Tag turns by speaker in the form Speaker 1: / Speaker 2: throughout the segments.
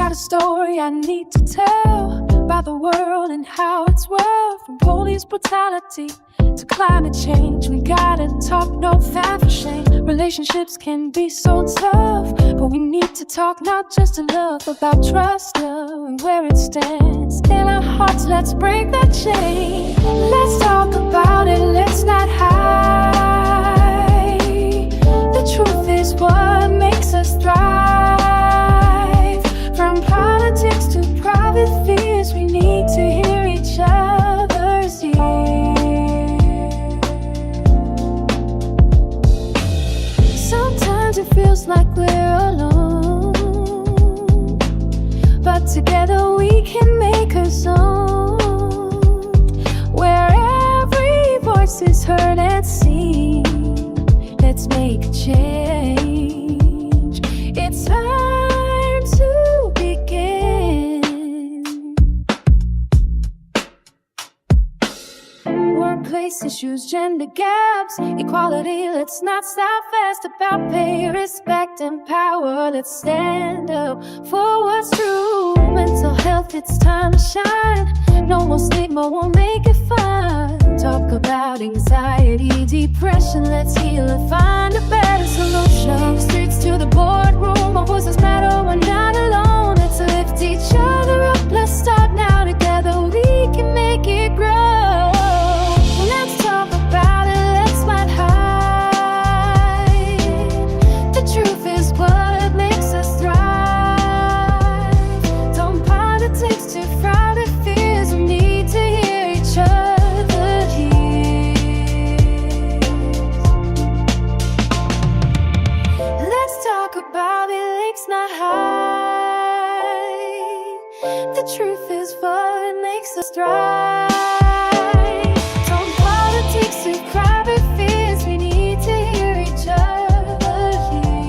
Speaker 1: Got a story I need to tell about the world and how it's world. From police brutality to climate change, we gotta talk, no fan for shame. Relationships can be so tough, but we need to talk, not just in love, about trust, love, and where it stands in our hearts. Let's break that chain. Let's talk about it, let's not hide. The truth is what makes us thrive. From politics to private fears, we need to hear each other's ears. Sometimes it feels like we're alone, but together we can make a zone where every voice is heard and seen. Let's make a change. It's time to begin. Workplace issues, gender gaps, equality. Let's not stop fast about pay, respect, and power. Let's stand up for what's true. Mental health, it's time to shine. No more stigma, we'll make it fun. Talk about anxiety, depression. Let's heal and find a better solution. Streets to the boardroom, our voices matter, we're not alone. Let's lift each other up, let's start now. Together we can make it grow. Let's talk about it, let's not hide. The truth is what makes us thrive. Don't politics to crowded fears, we need to hear each other here. Let's talk about it, let's not hide. The truth is what makes us thrive. Don't politics to private fears, we need to hear each other here.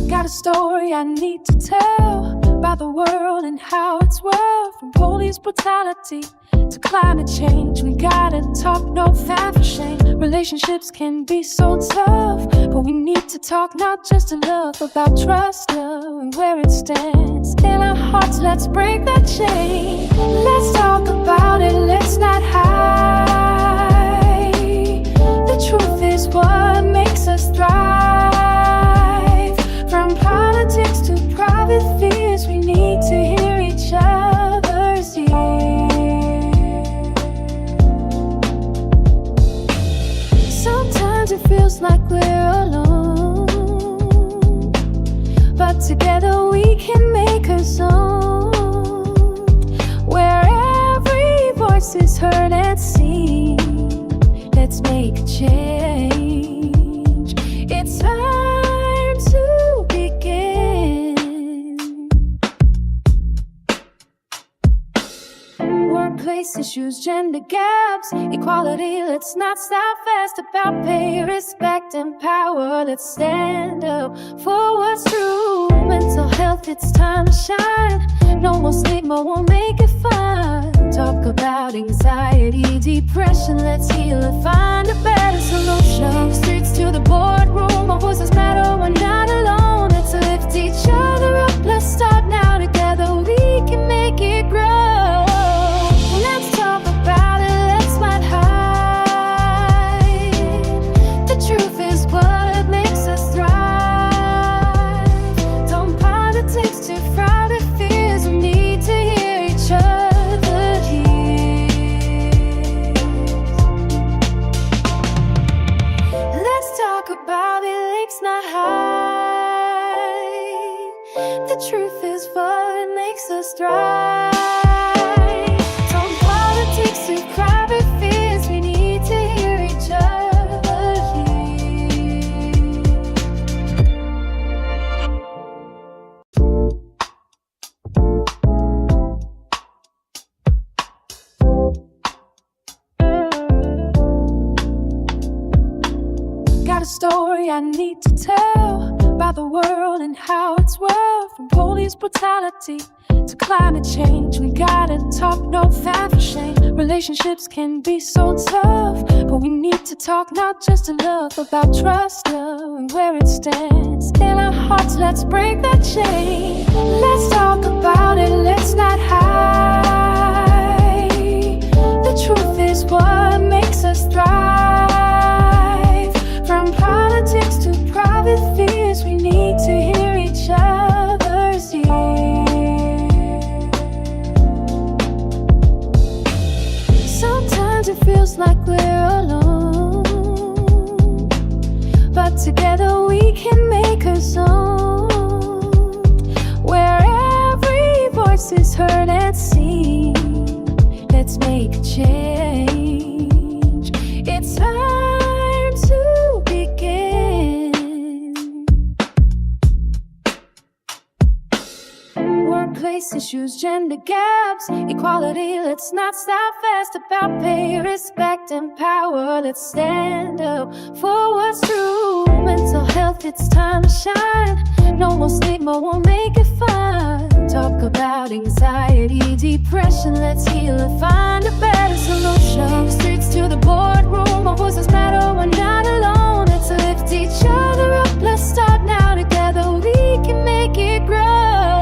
Speaker 1: Got a story I need to tell about the world and how it's world. From police brutality to climate change, we gotta talk, no fan for shame. Relationships can be so tough, but we need to talk, not just in love, about trust, love, and where it stands in our hearts. Let's break that chain. Let's talk about it, let's not hide. The truth is what makes us thrive. From politics to private fears, we need to hear each other's ears. Sometimes it feels like we're alone, but together we can make a zone where every voice is heard and seen. Let's make a change. It's time to begin. Workplace issues, gender gaps, equality. Let's not stop fast about pay, respect, and power. Let's stand up for what's true. Mental health, it's time to shine. No more stigma, we'll make it fun. Talk about anxiety, depression. Let's heal and find a better solution. Streets to the boardroom, our voices matter, we're not alone. Let's lift each other up, let's start now. Together we can make it grow. Let's talk about it, let's not hide. The truth is what makes us thrive. Don't politics to crowded fears, we need to hear each other here. Let's talk about it, let's not hide. The truth is what makes us thrive. Don't politics to private fears, we need to hear each other here. Got a story I need to tell about the world and how it's world. From police brutality to climate change. We gotta talk, no fat for shame. Relationships can be so tough, but we need to talk not just enough about trust, love, and where it stands in our hearts. Let's break that chain. Let's talk about it, let's not hide. The truth is what makes us thrive. From politics to private fears, we need to hear each other's ears. Sometimes it feels like we're alone, but together we can make a zone where every voice is heard and seen. Let's make a change. It's time to begin. Workplace issues, gender gaps, equality. Let's not stop fast about pay, respect, and power. Let's stand up for what's true. Mental health, it's time to shine. No more stigma, we'll make it fun. Talk about anxiety, depression. Let's heal and find a better solution. Streets to the boardroom, our voices matter, we're not alone. Let's lift each other up, let's start now. Together we can make it grow.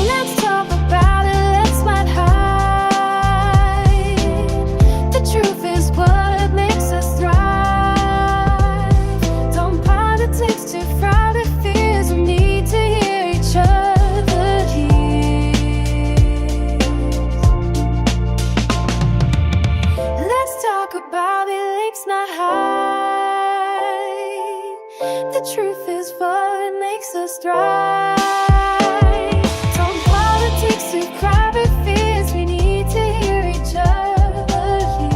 Speaker 1: Let's talk about it, let's not hide. The truth is what makes us thrive. Don't politics to private fears, we need to hear each other here. Let's talk about it, let's not hide. The truth is what makes us thrive. Don't politics to private fears, we need to hear each other here.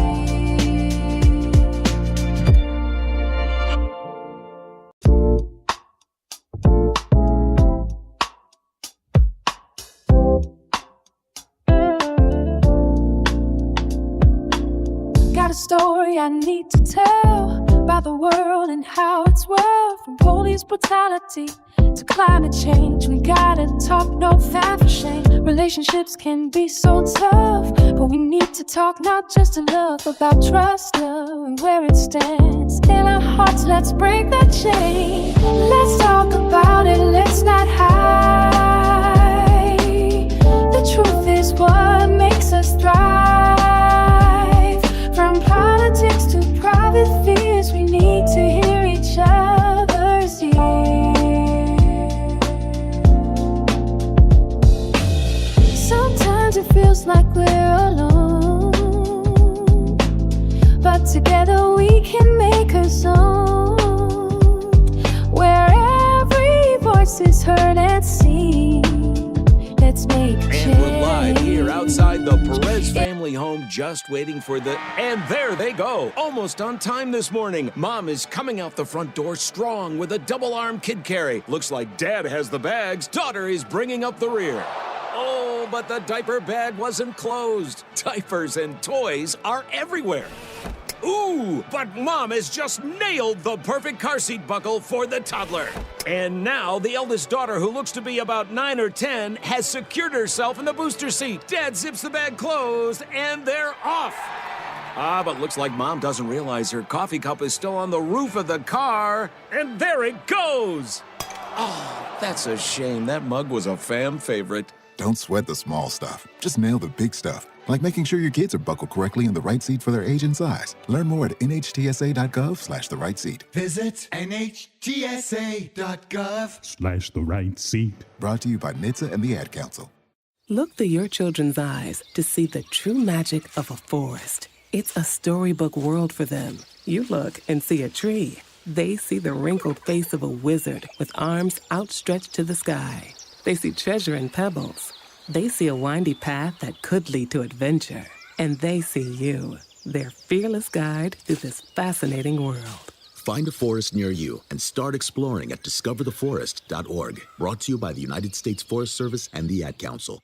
Speaker 1: Got a story I need to tell about the world and how it's world. From police brutality to climate change, we gotta talk, no fat for shame. Relationships can be so tough, but we need to talk not just enough about trust, love, and where it stands in our hearts. Let's break that chain. Let's talk about it, let's not hide. The truth is what makes us thrive. From politics to private fears, we need to hear each other's ears. Sometimes it feels like we're alone, but together we can make a zone where every voice is heard and seen. Let's make a change.
Speaker 2: And we're live here outside the Perez family home, just waiting for the... And there they go, almost on time this morning. Mom is coming out the front door strong with a double-arm kid carry. Looks like Dad has the bags. Daughter is bringing up the rear. Oh, but the diaper bag wasn't closed. Diapers and toys are everywhere. Ooh, but Mom has just nailed the perfect car seat buckle for the toddler. And now the eldest daughter, who looks to be about 9 or 10, has secured herself in the booster seat. Dad zips the bag closed, and they're off. But looks like Mom doesn't realize her coffee cup is still on the roof of the car. And there it goes. Oh, that's a shame. That mug was a fam favorite.
Speaker 3: Don't sweat the small stuff. Just nail the big stuff, like making sure your kids are buckled correctly in the right seat for their age and size. Learn more at nhtsa.gov/the right seat.
Speaker 4: Visit nhtsa.gov/the
Speaker 5: right seat.
Speaker 3: Brought to you by NHTSA and the Ad Council.
Speaker 6: Look through your children's eyes to see the true magic of a forest. It's a storybook world for them. You look and see a tree. They see the wrinkled face of a wizard with arms outstretched to the sky. They see treasure in pebbles. They see a windy path that could lead to adventure. And they see you, their fearless guide through this fascinating world.
Speaker 7: Find a forest near you and start exploring at discovertheforest.org. Brought to you by the United States Forest Service and the Ad Council.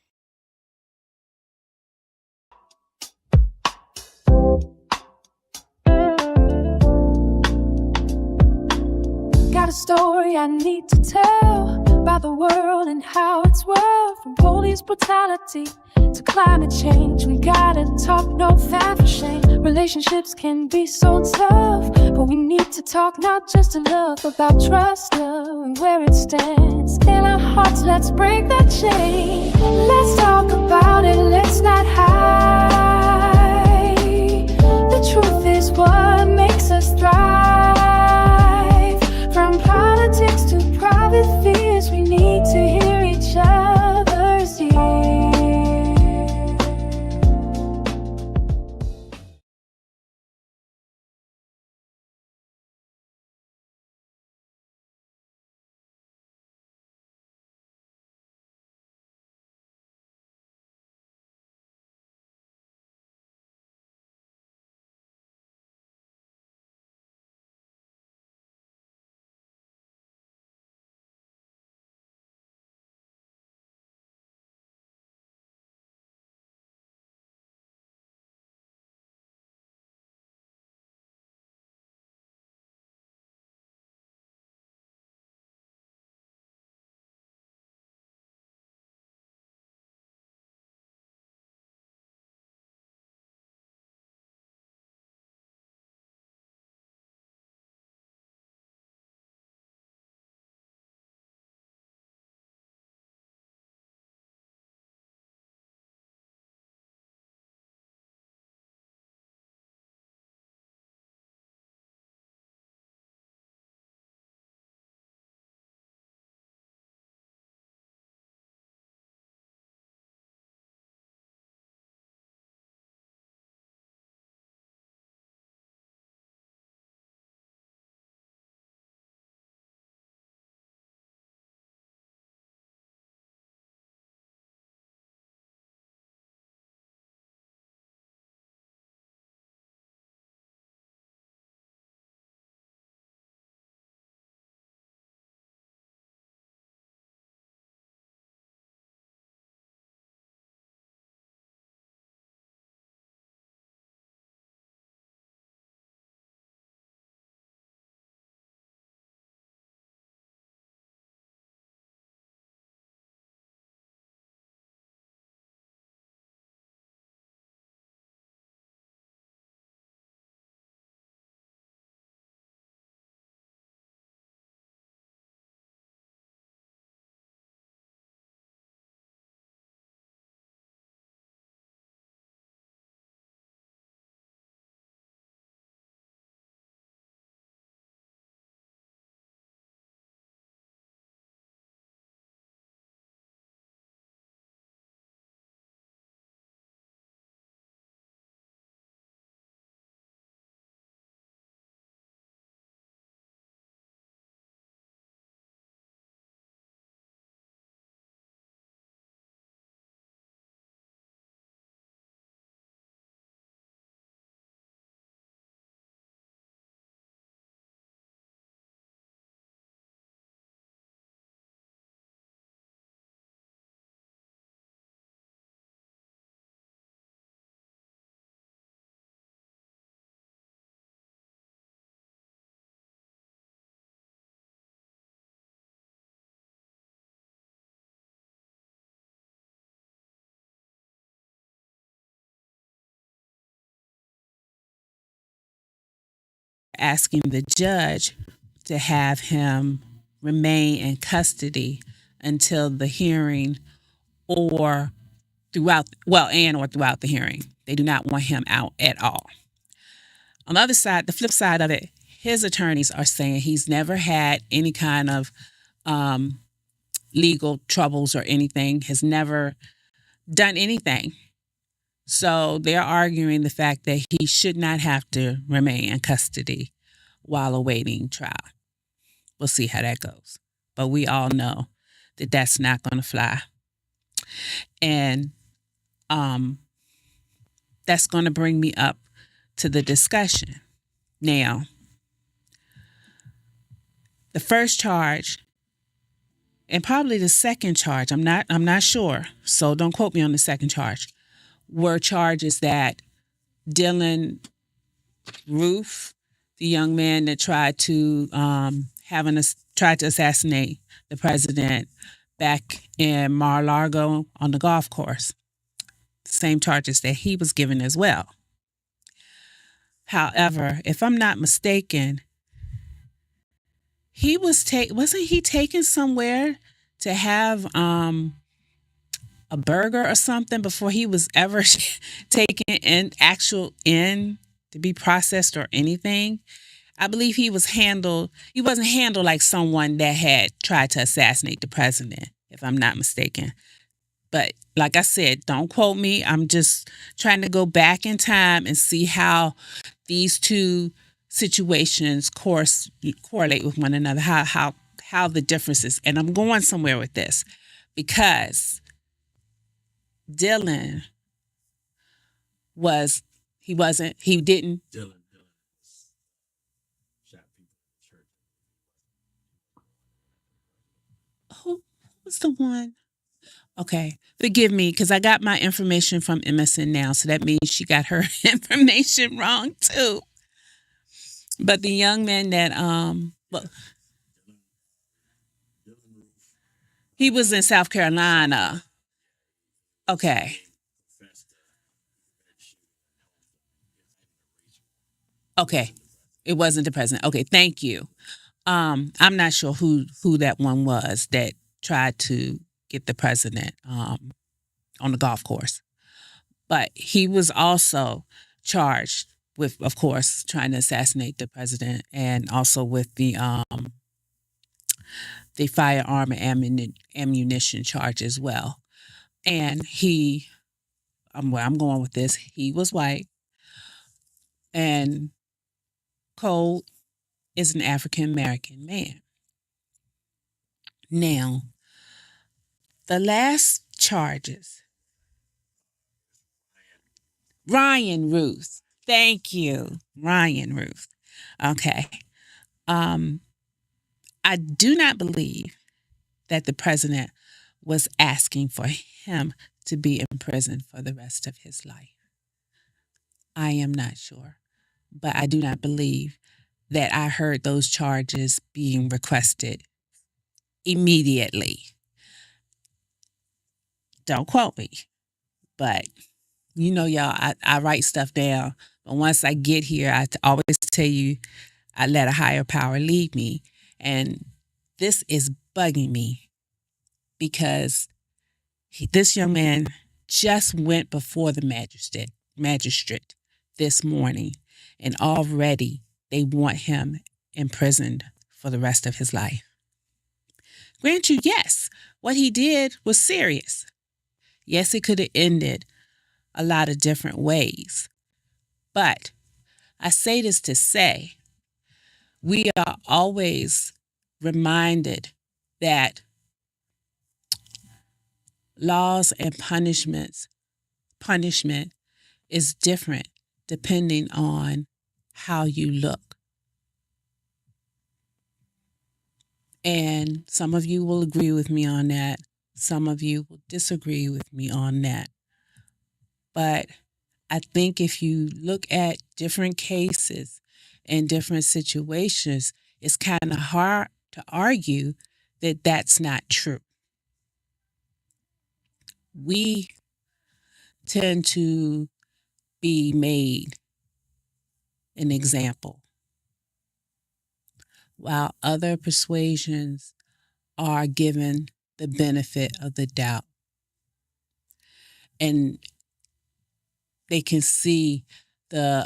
Speaker 1: Got a story I need to tell about the world and how it's world. From police brutality to climate change, we gotta talk, no time for shame. Relationships can be so tough, but we need to talk not just enough about trust, love, and where it stands in our hearts. Let's break that chain. Let's talk about it, let's not hide. The truth is what makes us thrive. From politics to private fears, we need to hear each other's ears.
Speaker 4: Asking the judge to have him remain in custody until the hearing or throughout the hearing. They do not want him out at all. On the other side, the flip side of it, his attorneys are saying he's never had any kind of legal troubles or anything, has never done anything. So they're arguing the fact that he should not have to remain in custody while awaiting trial. We'll see how that goes. But we all know that that's not going to fly. And that's going to bring me up to the discussion. Now, the first charge and probably the second charge, I'm not sure, so don't quote me on the second charge, were charges that Dylan Roof, the young man that tried to have an tried to assassinate the president back in Mar-a-Lago on the golf course. Same charges that he was given as well. However, if I'm not mistaken, he wasn't he taken somewhere to have a burger or something before he was ever taken in to be processed or anything. I believe he wasn't handled like someone that had tried to assassinate the president, if I'm not mistaken. But like I said, don't quote me. I'm just trying to go back in time and see how these two situations correlate with one another, how the differences. And I'm going somewhere with this because Dylan didn't.
Speaker 7: Dylan shot people in the church.
Speaker 4: Who was the one? Okay, forgive me because I got my information from MSN now, so that means she got her information wrong too. But the young man that he was in South Carolina. Okay. Okay. It wasn't the president. Okay, thank you. I'm not sure who that one was that tried to get the president on the golf course. But he was also charged with, of course, trying to assassinate the president and also with the firearm and ammunition charge as well. And where I'm going with this, he was white and Cole is an African American man. Now, the last charges, Ryan Ruth. Thank you, Ryan Ruth. Okay. I do not believe that the president was asking for him to be in prison for the rest of his life. I am not sure, but I do not believe that I heard those charges being requested immediately. Don't quote me, but you know, y'all, I write stuff down. But once I get here, I always tell you, I let a higher power lead me. And this is bugging me because this young man just went before the magistrate this morning, and already they want him imprisoned for the rest of his life. Grant you, yes, what he did was serious. Yes, it could have ended a lot of different ways. But I say this to say, we are always reminded that laws and punishment is different depending on how you look. And some of you will agree with me on that. Some of you will disagree with me on that. But I think if you look at different cases and different situations, it's kind of hard to argue that that's not true. We tend to be made an example, while other persuasions are given the benefit of the doubt. And they can see the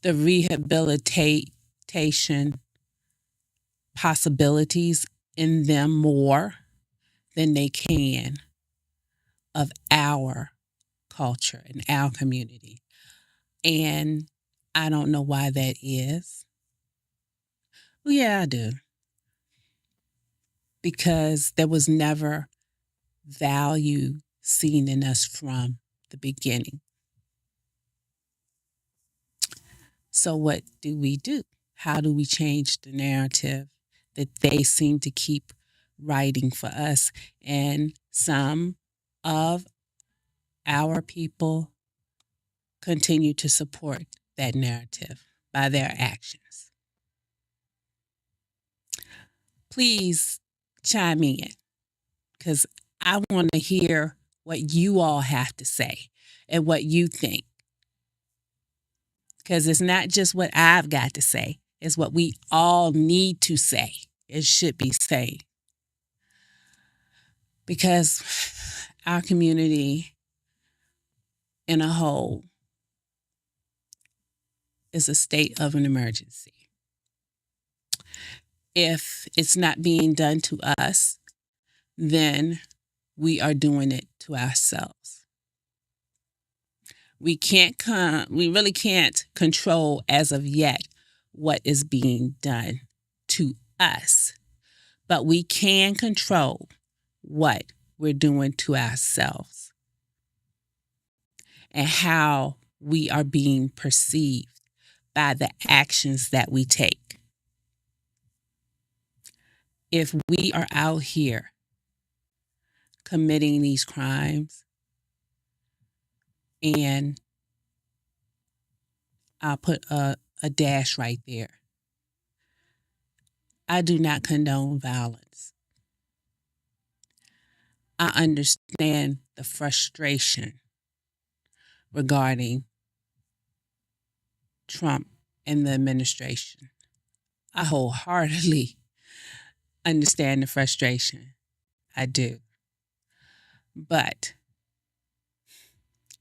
Speaker 4: rehabilitation possibilities in them more than they can of our culture and our community. And I don't know why that is. Well, yeah, I do. Because there was never value seen in us from the beginning. So what do? How do we change the narrative that they seem to keep writing for us? And some of our people continue to support that narrative by their actions. please chime in, because I want to hear what you all have to say and what you think. Because it's not just what I've got to say, it's what we all need to say. It should be saying. Because our community in a whole is a state of an emergency. If it's not being done to us, then we are doing it to ourselves. We really can't control as of yet what is being done to us, but we can control what we're doing to ourselves and how we are being perceived by the actions that we take. If we are out here committing these crimes, and I'll put a dash right there, I do not condone violence. I understand the frustration regarding Trump and the administration. I wholeheartedly understand the frustration. I do. But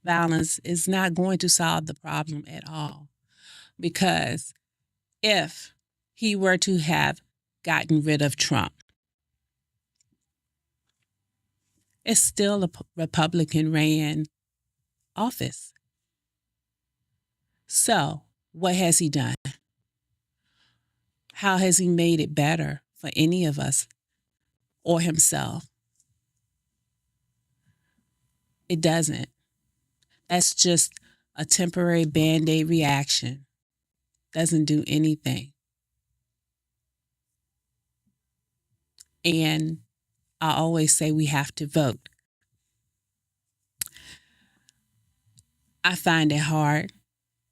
Speaker 4: violence is not going to solve the problem at all. Because if he were to have gotten rid of Trump, it's still a Republican-ran office. So, what has he done? How has he made it better for any of us or himself? It doesn't. That's just a temporary Band-Aid reaction. Doesn't do anything. And I always say we have to vote. I find it hard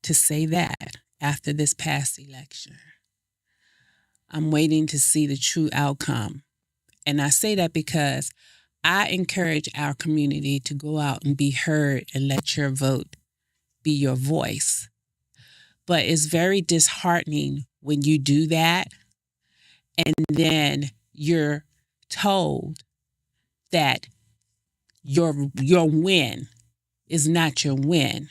Speaker 4: to say that after this past election. I'm waiting to see the true outcome. And I say that because I encourage our community to go out and be heard and let your vote be your voice. But it's very disheartening when you do that and then you're told that your win is not your win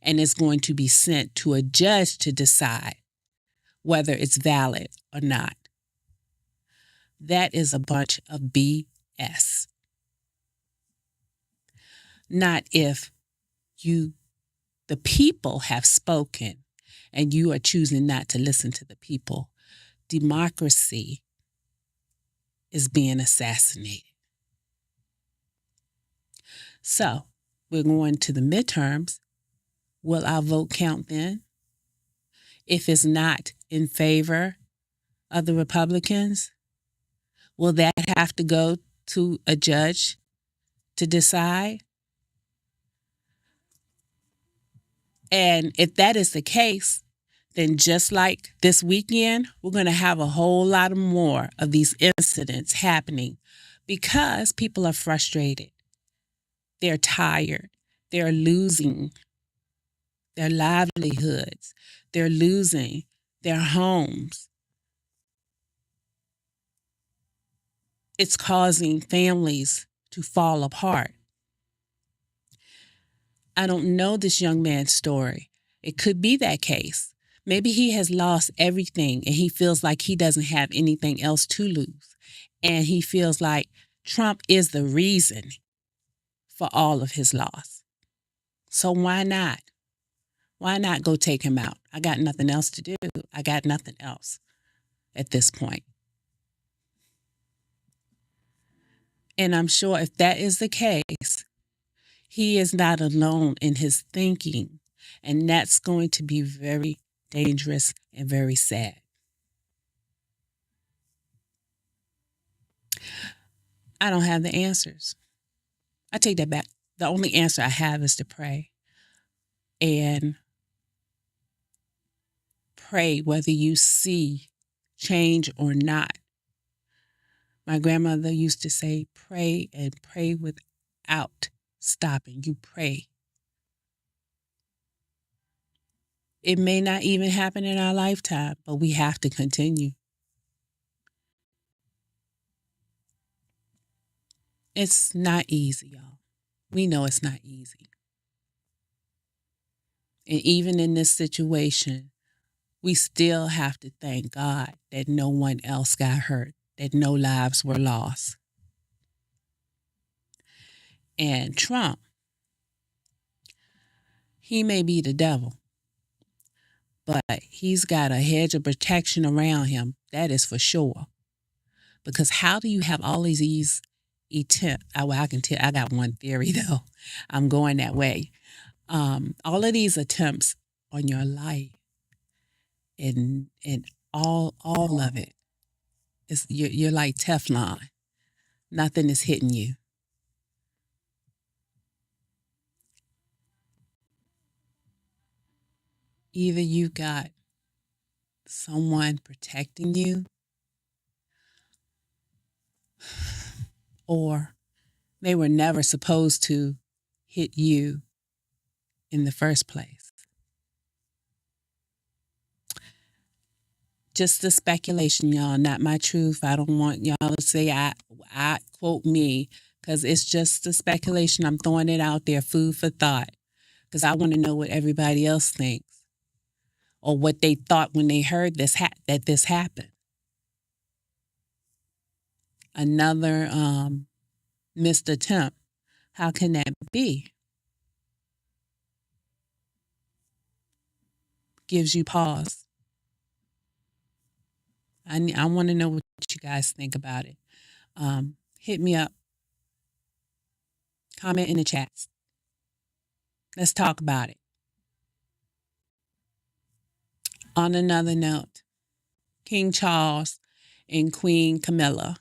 Speaker 4: and it's going to be sent to a judge to decide whether it's valid or not. That is a bunch of BS. Not if the people have spoken and you are choosing not to listen to the people. Democracy is being assassinated. So, we're going to the midterms. Will our vote count then? If it's not in favor of the Republicans, will that have to go to a judge to decide? And if that is the case, then just like this weekend, we're going to have a whole lot more of these incidents happening because people are frustrated. They're tired. They're losing their livelihoods. They're losing their homes. It's causing families to fall apart. I don't know this young man's story. It could be that case. Maybe he has lost everything and he feels like he doesn't have anything else to lose. And he feels like Trump is the reason for all of his loss. So why not? Why not go take him out? I got nothing else to do. I got nothing else at this point. And I'm sure if that is the case, he is not alone in his thinking. And that's going to be very dangerous and very sad. I don't have the answers. I take that back. The only answer I have is to pray. And pray whether you see change or not. My grandmother used to say, pray and pray without stopping. You pray. It may not even happen in our lifetime, but we have to continue. It's not easy, y'all. We know it's not easy. And even in this situation, we still have to thank God that no one else got hurt, that no lives were lost. And Trump, he may be the devil, but he's got a hedge of protection around him. That is for sure. Because how do you have all these attempts? Well, I can tell. I got one theory though. I'm going that way. All of these attempts on your life, and all of it is you're like Teflon. Nothing is hitting you. Either you got someone protecting you, or they were never supposed to hit you in the first place. Just the speculation, y'all, not my truth. I don't want y'all to say I quote me, because it's just the speculation. I'm throwing it out there, food for thought, because I want to know what everybody else thinks or what they thought when they heard that this happened. Another missed attempt. How can that be? Gives you pause. I want to know what you guys think about it. Hit me up. Comment in the chats. Let's talk about it. On another note, King Charles and Queen Camilla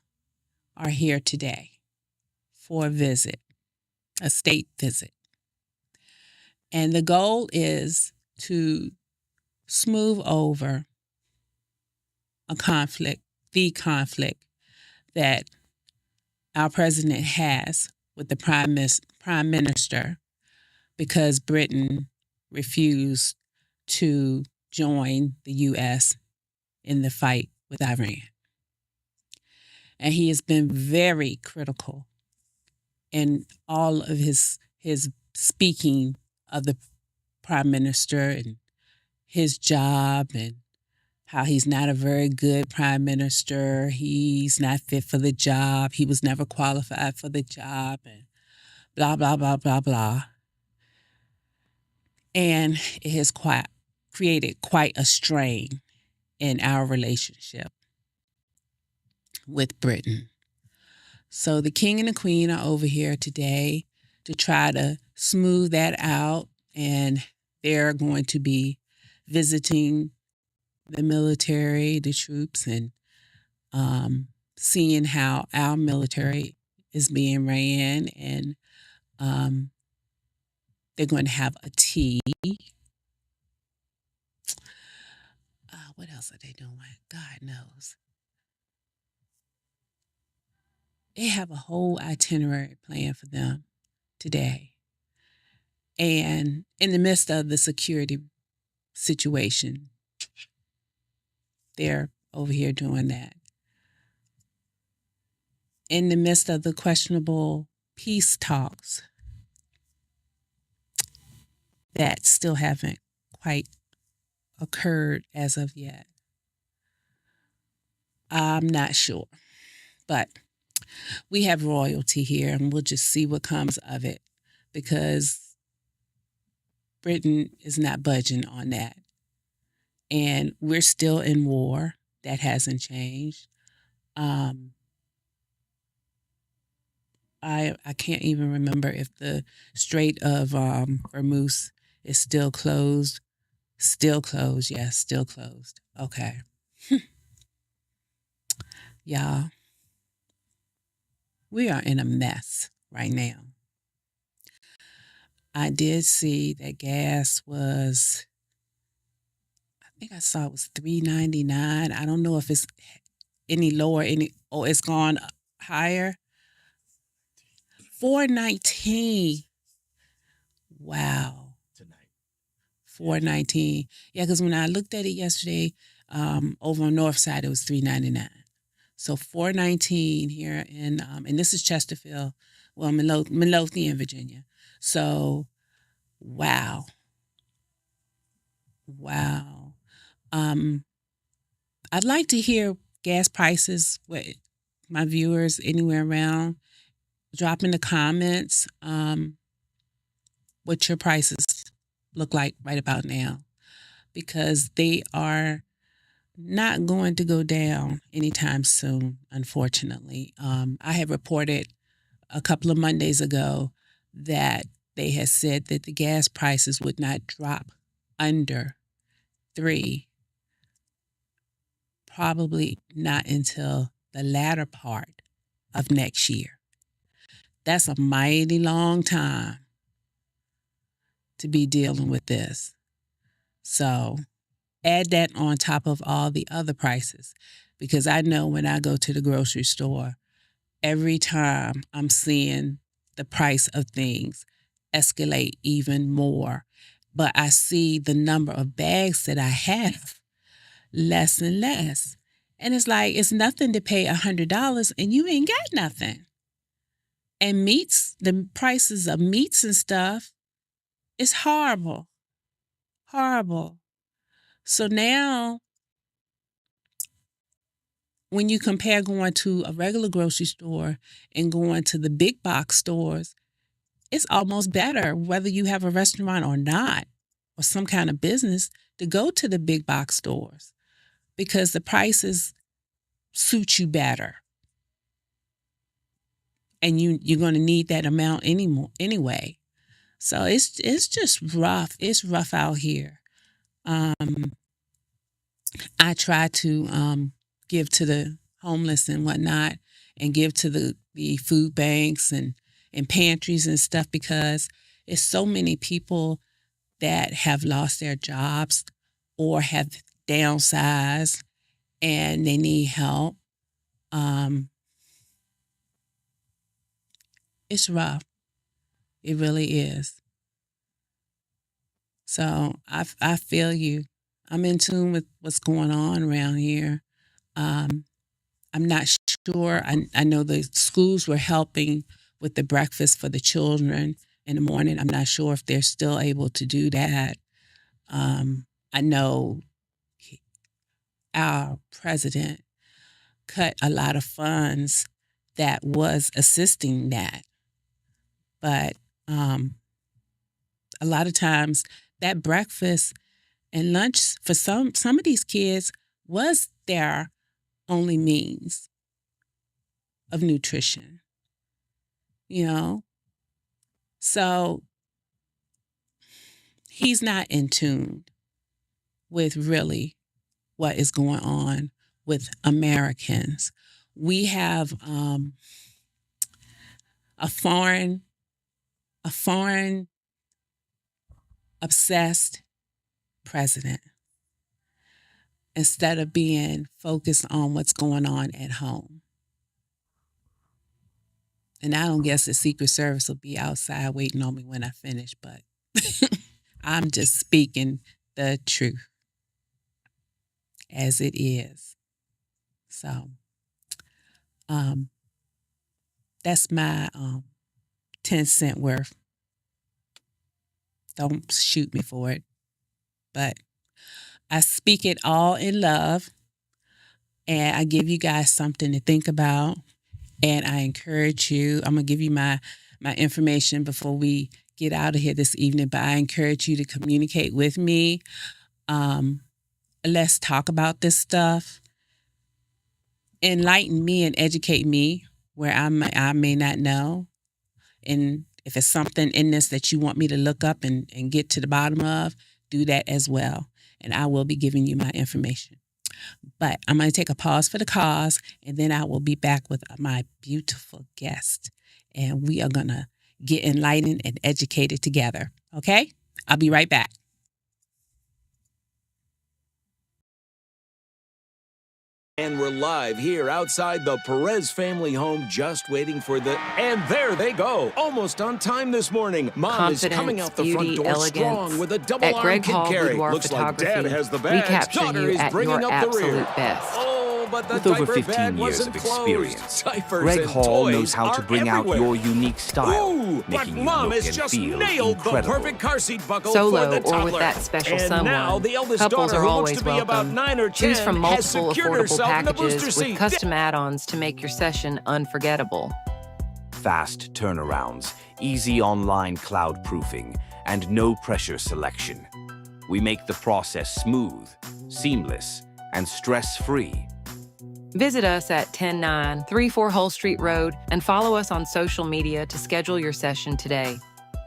Speaker 4: are here today for a visit, a state visit. And the goal is to smooth over the conflict that our president has with the prime minister, because Britain refused to join the U.S. in the fight with Iran. And he has been very critical in all of his speaking of the prime minister and his job, and how he's not a very good prime minister. He's not fit for the job. He was never qualified for the job, and blah, blah, blah, blah, blah. And it has created quite a strain in our relationship with Britain. So the king and the queen are over here today to try to smooth that out, and they're going to be visiting the military, the troops, and seeing how our military is being ran. And they're going to have a tea. What else are they doing? God knows. They have a whole itinerary planned for them today. And in the midst of the security situation, they're over here doing that. In the midst of the questionable peace talks that still haven't quite occurred as of yet. I'm not sure, but we have royalty here, and we'll just see what comes of it, because Britain is not budging on that. And we're still in war. That hasn't changed. I can't even remember if the Strait of Hormuz is still closed. Still closed. Yes, still closed. Okay. Y'all, we are in a mess right now. I did see that gas was, I think I saw it was $3.99. I don't know if it's any lower, it's gone higher. 419. Wow.
Speaker 2: Tonight.
Speaker 4: 419. Yeah, because when I looked at it yesterday, over on North Side, it was 399. So 419 here in, and this is Chesterfield, well, Midlothian, Virginia. So, wow. Wow. I'd like to hear gas prices with my viewers anywhere around. Drop in the comments what your prices look like right about now, because they are not going to go down anytime soon, unfortunately. I had reported a couple of Mondays ago that they had said that the gas prices would not drop under 3, probably not until the latter part of next year. That's a mighty long time to be dealing with this. So add that on top of all the other prices, because I know when I go to the grocery store, every time I'm seeing the price of things escalate even more, but I see the number of bags that I have less and less. And it's like, it's nothing to pay $100 and you ain't got nothing. And meats, the prices of meats and stuff, it's horrible. Horrible. So now, when you compare going to a regular grocery store and going to the big box stores, it's almost better, whether you have a restaurant or not, or some kind of business, to go to the big box stores, because the prices suit you better. And you're going to need that amount anyway. So it's just rough. It's rough out here. I try to give to the homeless and whatnot, and give to the food banks and pantries and stuff, because it's so many people that have lost their jobs or have downsized and they need help. It's rough. It really is. So I feel you. I'm in tune with what's going on around here. I'm not sure. I know the schools were helping with the breakfast for the children in the morning. I'm not sure if they're still able to do that. I know our president cut a lot of funds that was assisting that. But a lot of times that breakfast and lunch for some of these kids was their only means of nutrition, you know? So he's not in tune with really what is going on with Americans. We have a foreign obsessed president, instead of being focused on what's going on at home. And I don't guess the Secret Service will be outside waiting on me when I finish, but I'm just speaking the truth as it is. So that's my 10-cent worth. Don't shoot me for it. But I speak it all in love, and I give you guys something to think about. And I encourage you, I'm going to give you my information before we get out of here this evening, but I encourage you to communicate with me. Let's talk about this stuff. Enlighten me and educate me where I may not know. And if it's something in this that you want me to look up and get to the bottom of, do that as well. And I will be giving you my information. But I'm going to take a pause for the cause, and then I will be back with my beautiful guest. And we are going to get enlightened and educated together. Okay? I'll be right back.
Speaker 2: And we're live here outside the Perez family home, just waiting for the... And there they go, almost on time this morning. Mom is coming out the front door strong with a double-arm kid carry. Looks like Dad has the bags. Daughter is bringing up the rear. Oh, but the
Speaker 5: With over
Speaker 2: diaper
Speaker 5: 15
Speaker 2: bag
Speaker 5: years
Speaker 2: wasn't
Speaker 5: of
Speaker 2: closed.
Speaker 5: experience,
Speaker 2: Diapers
Speaker 5: Greg
Speaker 2: and
Speaker 5: Hall
Speaker 2: toys
Speaker 5: knows how to
Speaker 2: are
Speaker 5: bring
Speaker 2: everywhere.
Speaker 5: out your unique style,
Speaker 2: Ooh, but
Speaker 5: making you
Speaker 2: Mom
Speaker 5: look
Speaker 2: has
Speaker 5: and
Speaker 2: just
Speaker 5: feel
Speaker 2: nailed
Speaker 5: incredible.
Speaker 2: the perfect car seat buckle
Speaker 8: Solo
Speaker 2: for the toddler.
Speaker 8: or with that special
Speaker 2: and
Speaker 8: someone.
Speaker 2: now the eldest
Speaker 8: Couples
Speaker 2: daughter,
Speaker 8: are
Speaker 2: who looks
Speaker 8: always
Speaker 2: to be about
Speaker 8: welcome.
Speaker 2: 9 or 10,
Speaker 8: Choose from
Speaker 2: has
Speaker 8: multiple
Speaker 2: secured
Speaker 8: affordable
Speaker 2: herself in the booster
Speaker 8: packages
Speaker 2: seat.
Speaker 8: with custom add-ons to make your session unforgettable.
Speaker 5: Fast turnarounds, easy online cloud proofing, and no pressure selection. We make the process smooth, seamless, and stress-free.
Speaker 8: Visit us at 10934 Hull Street Road and follow us on social media to schedule your session today.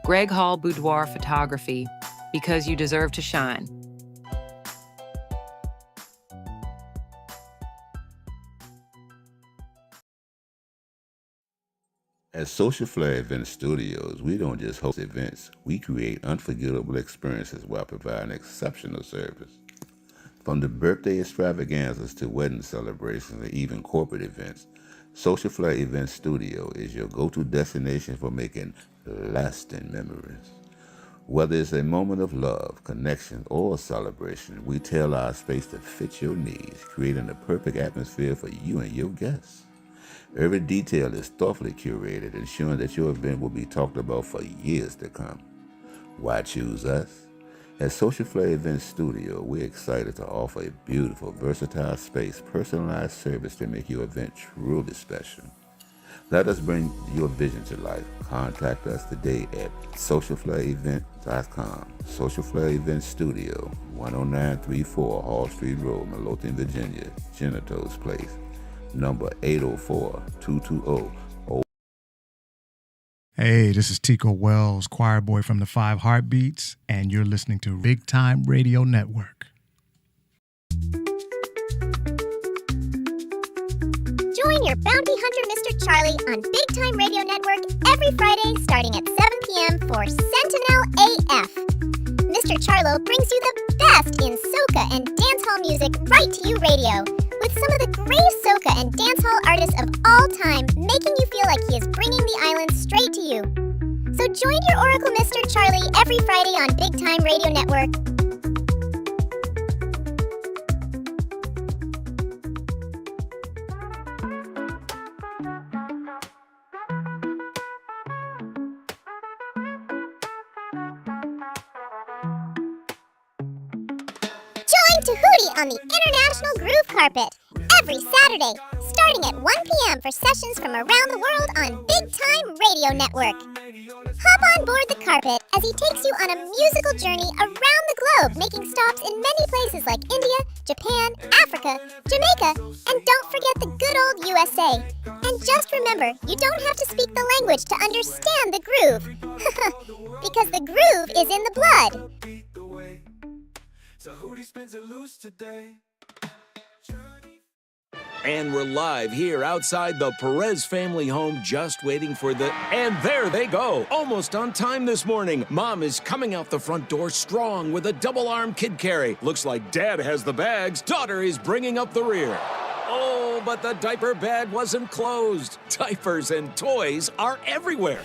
Speaker 8: Greg Hall Boudoir Photography, because you deserve to shine.
Speaker 9: At Social Flair Event Studios, we don't just host events, we create unforgettable experiences while providing exceptional service. From the birthday extravaganzas to wedding celebrations and even corporate events, Social Flair Event Studio is your go-to destination for making lasting memories. Whether it's a moment of love, connection, or celebration, we tailor our space to fit your needs, creating the perfect atmosphere for you and your guests. Every detail is thoughtfully curated, ensuring that your event will be talked about for years to come. Why choose us? At Social Flair Event Studio, we're excited to offer a beautiful, versatile space, personalized service to make your event truly special. Let us bring your vision to life. Contact us today at socialflairevent.com. Social Flair Event Studio, 10934 Hall Street Road, Midlothian, Virginia, Genitals Place, number 804-220.
Speaker 10: Hey, this is Tico Wells, choir boy from the Five Heartbeats, and you're listening to Big Time Radio Network.
Speaker 11: Join your bounty hunter, Mr. Charlie, on Big Time Radio Network every Friday starting at 7 p.m. for Sentinel AF. Mr. Charlo brings you the best in soca and dancehall music right to you radio, with some of the greatest soca and dancehall artists of all time, making you feel like he is bringing the island straight to you. So join your Oracle Mr. Charlie every Friday on Big Time Radio Network. Join Tahuti on the International Groove Carpet every Saturday, starting at 1 p.m. for sessions from around the world on Big Time Radio Network. Hop on board the carpet as he takes you on a musical journey around the globe, making stops in many places like India, Japan, Africa, Jamaica, and don't forget the good old USA. And just remember, you don't have to speak the language to understand the groove, because the groove is in the blood.
Speaker 2: And we're live here outside the Perez family home, just waiting for the... And there they go, almost on time this morning. Mom is coming out the front door strong with a double-arm kid carry. Looks like Dad has the bags. Daughter is bringing up the rear. Oh, but the diaper bag wasn't closed. Diapers and toys are everywhere.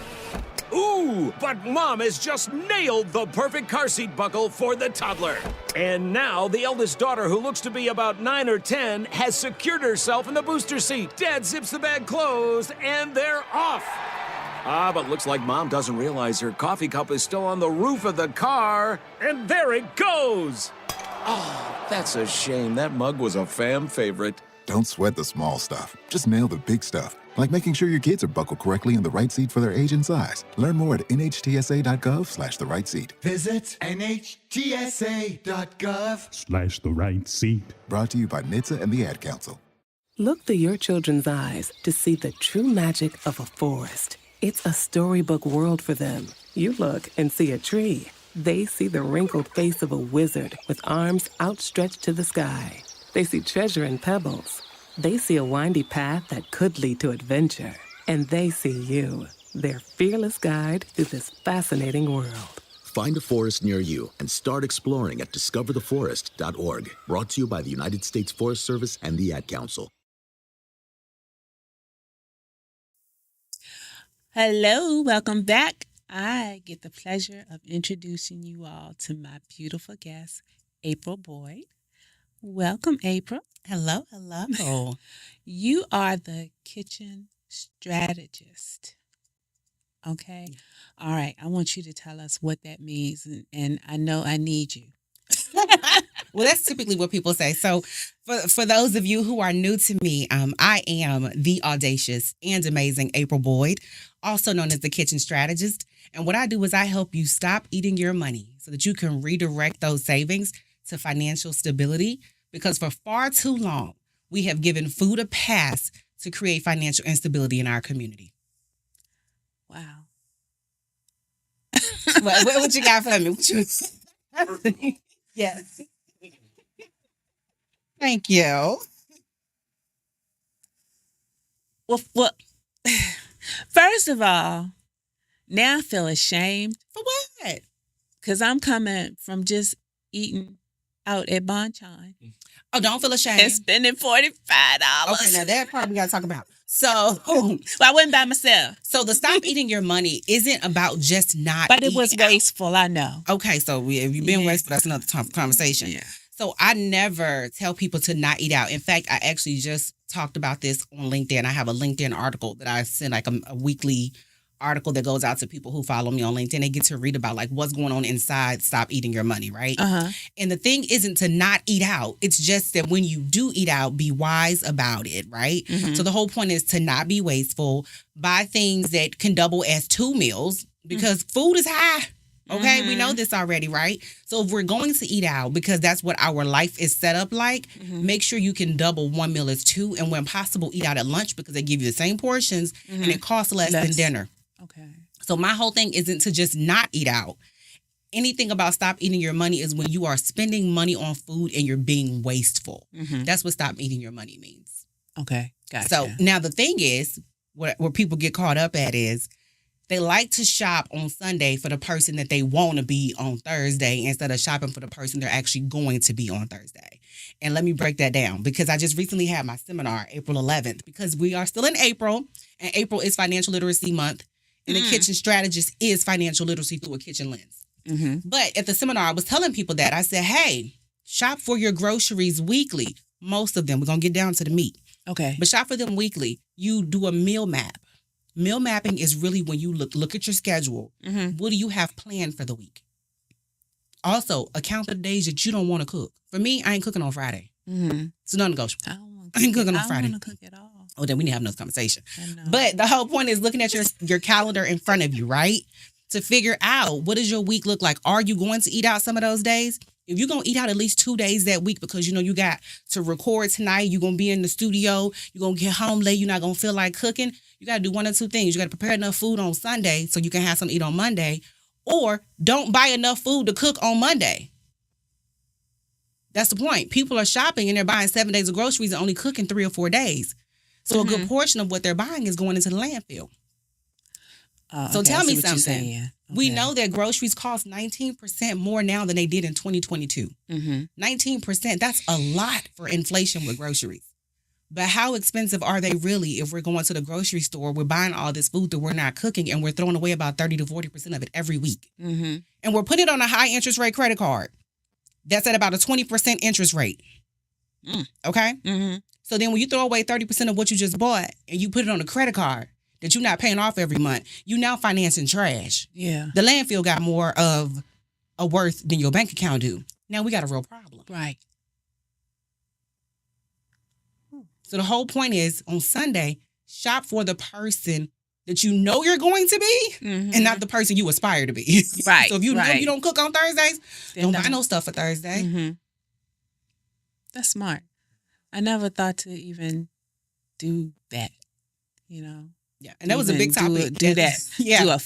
Speaker 2: Ooh, but Mom has just nailed the perfect car seat buckle for the toddler. And now the eldest daughter, who looks to be about 9 or 10, has secured herself in the booster seat. Dad zips the bag closed, and they're off. But looks like Mom doesn't realize her coffee cup is still on the roof of the car. And there it goes. Oh, that's a shame. That mug was a fam favorite.
Speaker 3: Don't sweat the small stuff. Just nail the big stuff, like making sure your kids are buckled correctly in the right seat for their age and size. Learn more at nhtsa.gov/the right seat.
Speaker 12: Visit nhtsa.gov/the right seat.
Speaker 3: Brought to you by NHTSA and the Ad Council.
Speaker 6: Look through your children's eyes to see the true magic of a forest. It's a storybook world for them. You look and see a tree. They see the wrinkled face of a wizard with arms outstretched to the sky. They see treasure in pebbles. They see a windy path that could lead to adventure. And they see you, their fearless guide through this fascinating world.
Speaker 7: Find a forest near you and start exploring at discovertheforest.org. Brought to you by the United States Forest Service and the Ad Council.
Speaker 4: Hello, welcome back. I get the pleasure of introducing you all to my beautiful guest, April Boyd. Welcome, April.
Speaker 13: Hello, hello.
Speaker 4: You are the kitchen strategist. Okay. All right. I want you to tell us what that means. And I know I need you.
Speaker 13: Well, that's typically what people say. So for those of you who are new to me, I am the audacious and amazing April Boyd, also known as the kitchen strategist. And what I do is I help you stop eating your money so that you can redirect those savings to financial stability. Because for far too long, we have given food a pass to create financial instability in our community.
Speaker 4: Wow.
Speaker 13: What you got for me? Yes. Thank you.
Speaker 4: Well, first of all, now I feel ashamed.
Speaker 13: For what?
Speaker 4: Because I'm coming from just eating out at Bonchon.
Speaker 13: Oh, don't feel ashamed.
Speaker 4: And spending $45.
Speaker 13: Okay, now that part we got to talk about. So,
Speaker 4: well, I went by myself.
Speaker 13: So the stop eating your money isn't about just not
Speaker 4: But it was
Speaker 13: eating out.
Speaker 4: wasteful, I know.
Speaker 13: Okay, so if you've been wasteful, that's another conversation.
Speaker 4: Yeah.
Speaker 13: So I never tell people to not eat out. In fact, I actually just talked about this on LinkedIn. I have a LinkedIn article that I send like a weekly article that goes out to people who follow me on LinkedIn. They get to read about like what's going on inside Stop Eating Your Money, right?
Speaker 4: Uh-huh.
Speaker 13: And the thing isn't to not eat out. It's just that when you do eat out, be wise about it, right?
Speaker 4: Mm-hmm.
Speaker 13: So the whole point is to not be wasteful. Buy things that can double as 2 meals because food is high. Okay, we know this already, right? So if we're going to eat out, because that's what our life is set up like, make sure you can double 1 meal as 2, and when possible, eat out at lunch because they give you the same portions and it costs less than dinner.
Speaker 4: Okay.
Speaker 13: So my whole thing isn't to just not eat out. Anything about stop eating your money is when you are spending money on food and you're being wasteful. That's what stop eating your money means.
Speaker 4: Okay, gotcha.
Speaker 13: So now the thing is, where people get caught up at is, they like to shop on Sunday for the person that they want to be on Thursday instead of shopping for the person they're actually going to be on Thursday. And let me break that down because I just recently had my seminar, April 11th, because we are still in April, and April is Financial Literacy Month, and the Kitchen Strategist is financial literacy through a kitchen lens. But at the seminar, I was telling people that. I said, hey, shop for your groceries weekly. Most of them. We're going to get down to the meat.
Speaker 4: Okay.
Speaker 13: But shop for them weekly. You do a meal map. Meal mapping is really when you look at your schedule. What do you have planned for the week? Also, account for the days that you don't want to cook. For me, I ain't cooking on Friday. It's non-negotiable. I ain't cooking on Friday.
Speaker 4: I don't want to cook at all.
Speaker 13: Oh, then we need to have another conversation. But the whole point is looking at your calendar in front of you, right? To figure out what does your week look like. Are you going to eat out some of those days? If you're going to eat out at least 2 days that week because you know you got to record tonight, you're going to be in the studio, you're going to get home late, you're not going to feel like cooking, you got to do one or two things. You got to prepare enough food on Sunday so you can have something to eat on Monday, or don't buy enough food to cook on Monday. That's the point. People are shopping and they're buying 7 days of groceries and only cooking 3 or 4 days. So a good portion of what they're buying is going into the landfill. So tell me something. Okay. We know that groceries cost 19% more now than they did in 2022. 19%, that's a lot for inflation with groceries. But how expensive are they really if we're going to the grocery store, we're buying all this food that we're not cooking, and we're throwing away about 30 to 40% of it every week? And we're putting it on a high interest rate credit card. That's at about a 20% interest rate. Okay? So then when you throw away 30% of what you just bought and you put it on a credit card that you're not paying off every month, you now financing trash.
Speaker 4: Yeah.
Speaker 13: The landfill got more of a worth than your bank account do. Now we got a real problem.
Speaker 4: Right.
Speaker 13: So the whole point is on Sunday, shop for the person that you know you're going to be and not the person you aspire to be.
Speaker 4: Right.
Speaker 13: So if you know you don't cook on Thursdays, don't buy no stuff for Thursday.
Speaker 4: That's smart. I never thought to even do that, you know.
Speaker 13: Yeah, and that was a big topic.
Speaker 4: Do that. Yeah.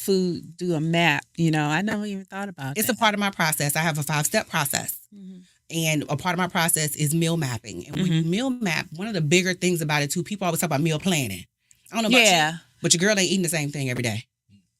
Speaker 4: Do a map, you know. I never even thought about it.
Speaker 13: It's a part of my process. I have a 5-step process. And a part of my process is meal mapping. And when you meal map, one of the bigger things about it too, people always talk about meal planning. I don't know about you, but your girl ain't eating the same thing every day.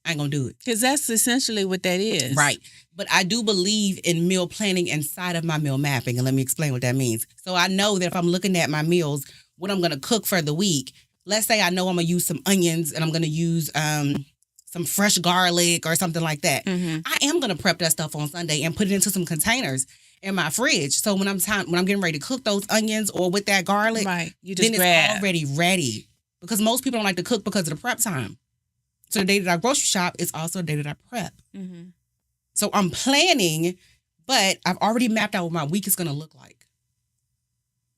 Speaker 13: I ain't gonna do it.
Speaker 4: Because that's essentially what that is.
Speaker 13: Right. But I do believe in meal planning inside of my meal mapping. And let me explain what that means. So I know that if I'm looking at my meals, what I'm going to cook for the week, let's say I know I'm going to use some onions and I'm going to use some fresh garlic or something like that.
Speaker 4: Mm-hmm.
Speaker 13: I am going to prep that stuff on Sunday and put it into some containers in my fridge. So when I'm getting ready to cook those onions or with that garlic,
Speaker 4: right, you just
Speaker 13: then
Speaker 4: grab.
Speaker 13: It's already ready. Because most people don't like to cook because of the prep time. So the day that I grocery shop is also the day that I prep.
Speaker 4: Mm-hmm.
Speaker 13: So I'm planning, but I've already mapped out what my week is going to look like.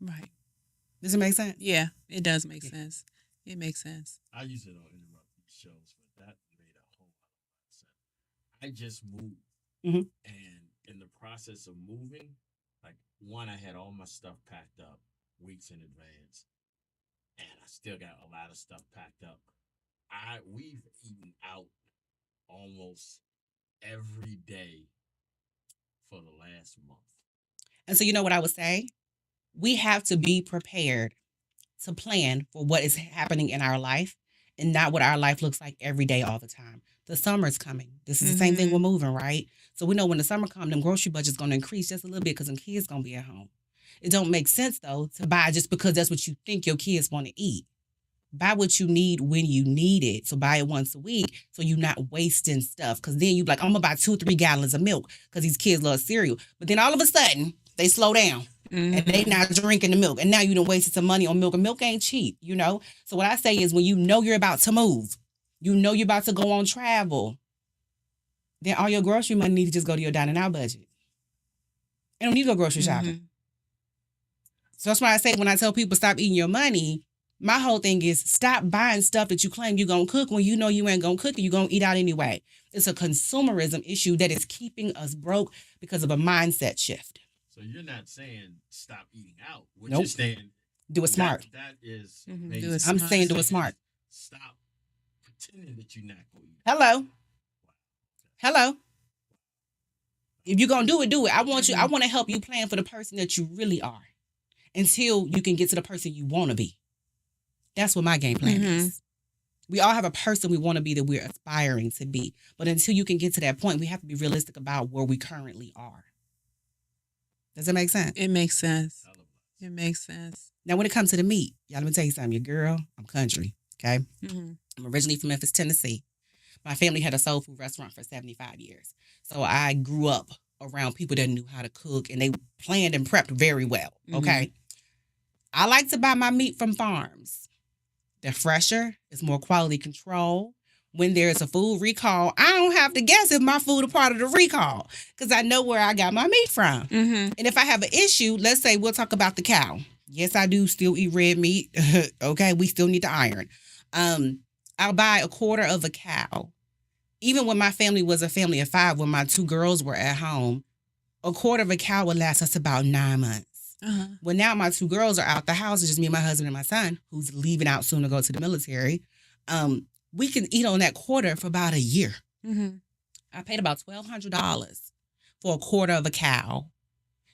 Speaker 4: Right.
Speaker 13: Does it make sense?
Speaker 4: Yeah, it does make sense. It makes sense.
Speaker 14: I usually don't interrupt these shows, but that made a whole lot of sense. I just moved.
Speaker 13: Mm-hmm.
Speaker 14: And in the process of moving, like, one, I had all my stuff packed up weeks in advance. And I still got a lot of stuff packed up. We've eaten out almost every day for the last month.
Speaker 13: And so you know what I would say? We have to be prepared to plan for what is happening in our life and not what our life looks like every day all the time. The summer's coming. This is the same thing with moving, right? So we know when the summer comes, them grocery budget's going to increase just a little bit because them kids going to be at home. It don't make sense, though, to buy just because that's what you think your kids want to eat. Buy what you need when you need it. So buy it once a week so you're not wasting stuff. Because then you're like, I'm going to buy 2-3 gallons of milk because these kids love cereal. But then all of a sudden, they slow down and they not drinking the milk. And now you done wasted some money on milk. And milk ain't cheap, you know? So what I say is when you know you're about to move, you know you're about to go on travel, then all your grocery money needs to just go to your dining out budget. You don't need to go grocery shopping. So that's why I say when I tell people stop eating your money, my whole thing is stop buying stuff that you claim you're going to cook when you know you ain't going to cook it. You're going to eat out anyway. It's a consumerism issue that is keeping us broke because of a mindset shift.
Speaker 14: So you're not saying stop eating out. What
Speaker 13: Nope.
Speaker 14: you're saying,
Speaker 13: do it smart.
Speaker 14: That is
Speaker 4: Do it
Speaker 13: I'm
Speaker 4: smart.
Speaker 13: saying do it smart.
Speaker 14: Stop pretending that you're not going to eat.
Speaker 13: Hello. If you're going to do it. I want to help you plan for the person that you really are until you can get to the person you want to be. That's what my game plan is. We all have a person we want to be that we're aspiring to be. But until you can get to that point, we have to be realistic about where we currently are. Does that make sense?
Speaker 4: It makes sense. It makes sense.
Speaker 13: Now, when it comes to the meat, y'all, let me tell you something. Your girl, I'm country, okay? I'm originally from Memphis, Tennessee. My family had a soul food restaurant for 75 years. So I grew up around people that knew how to cook, and they planned and prepped very well, okay? I like to buy my meat from farms. They're fresher. It's more quality control. When there's a food recall, I don't have to guess if my food is part of the recall because I know where I got my meat from. And if I have an issue, let's say we'll talk about the cow. Yes, I do still eat red meat. Okay, we still need the iron. I'll buy a quarter of a cow. Even when my family was a family of 5, when my 2 girls were at home, a quarter of a cow would last us about 9 months. Well, now my 2 girls are out the house. It's just me and my husband and my son, who's leaving out soon to go to the military. We can eat on that quarter for about a year. I paid about $1,200 for a quarter of a cow.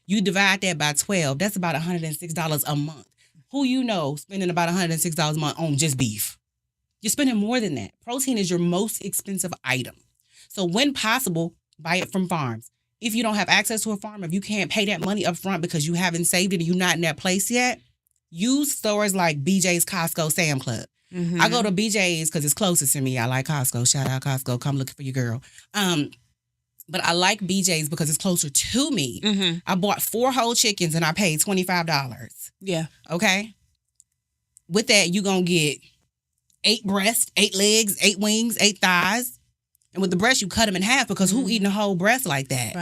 Speaker 13: You divide that by 12, that's about $106 a month. Who you know spending about $106 a month on just beef? You're spending more than that. Protein is your most expensive item. So when possible, buy it from farms. If you don't have access to a farm, if you can't pay that money up front because you haven't saved it and you're not in that place yet, use stores like BJ's, Costco, Sam Club. I go to BJ's because it's closest to me. I like Costco. Shout out Costco. Come looking for your girl. But I like BJ's because it's closer to me. I bought 4 whole chickens and I paid $25.
Speaker 4: Yeah.
Speaker 13: Okay? With that, you're going to get 8 breasts, 8 legs, 8 wings, 8 thighs. And with the breast, you cut them in half because who eating a whole breast like that?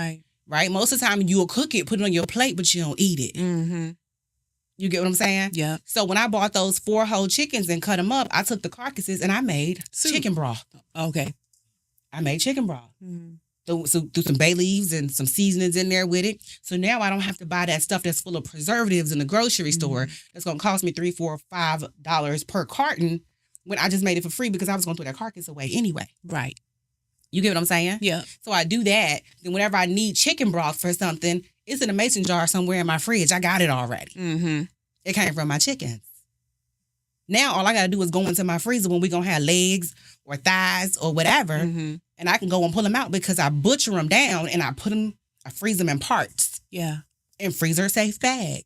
Speaker 13: Right? Most of the time, you'll cook it, put it on your plate, but you don't eat it. You get what I'm saying?
Speaker 4: Yeah.
Speaker 13: So when I bought those 4 whole chickens and cut them up, I took the carcasses and I made chicken broth.
Speaker 4: Okay.
Speaker 13: I made chicken broth. Threw some bay leaves and some seasonings in there with it. So now I don't have to buy that stuff that's full of preservatives in the grocery store that's going to cost me $3, $4, $5 per carton when I just made it for free because I was going to throw that carcass away anyway.
Speaker 4: Right.
Speaker 13: You get what I'm saying?
Speaker 4: Yeah.
Speaker 13: So I do that. Then whenever I need chicken broth for something, it's in a mason jar somewhere in my fridge. I got it already. It came from my chickens. Now all I gotta do is go into my freezer when we're gonna have legs or thighs or whatever, and I can go and pull them out because I butcher them down and I freeze them in parts.
Speaker 4: Yeah.
Speaker 13: In freezer safe bags.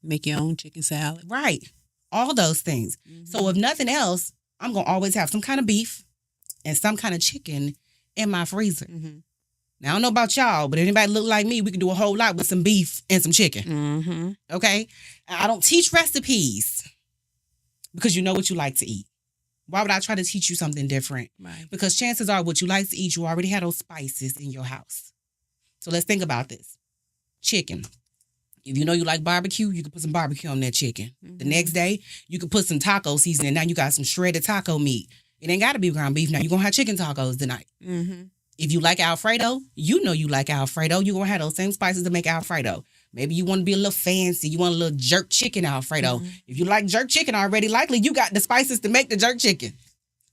Speaker 4: Make your own chicken salad.
Speaker 13: Right. All those things. So if nothing else, I'm gonna always have some kind of beef and some kind of chicken in my freezer. Now I don't know about y'all, but if anybody look like me, we can do a whole lot with some beef and some chicken. Okay? I don't teach recipes. Because you know what you like to eat. Why would I try to teach you something different?
Speaker 4: Right.
Speaker 13: Because chances are what you like to eat, you already had those spices in your house. So let's think about this. Chicken. If you know you like barbecue, you can put some barbecue on that chicken. The next day, you can put some taco seasoning. Now you got some shredded taco meat. It ain't got to be ground beef. Now you're going to have chicken tacos tonight. If you like Alfredo, you know you like Alfredo. You're going to have those same spices to make Alfredo. Maybe you want to be a little fancy. You want a little jerk chicken Alfredo. If you like jerk chicken already, likely you got the spices to make the jerk chicken.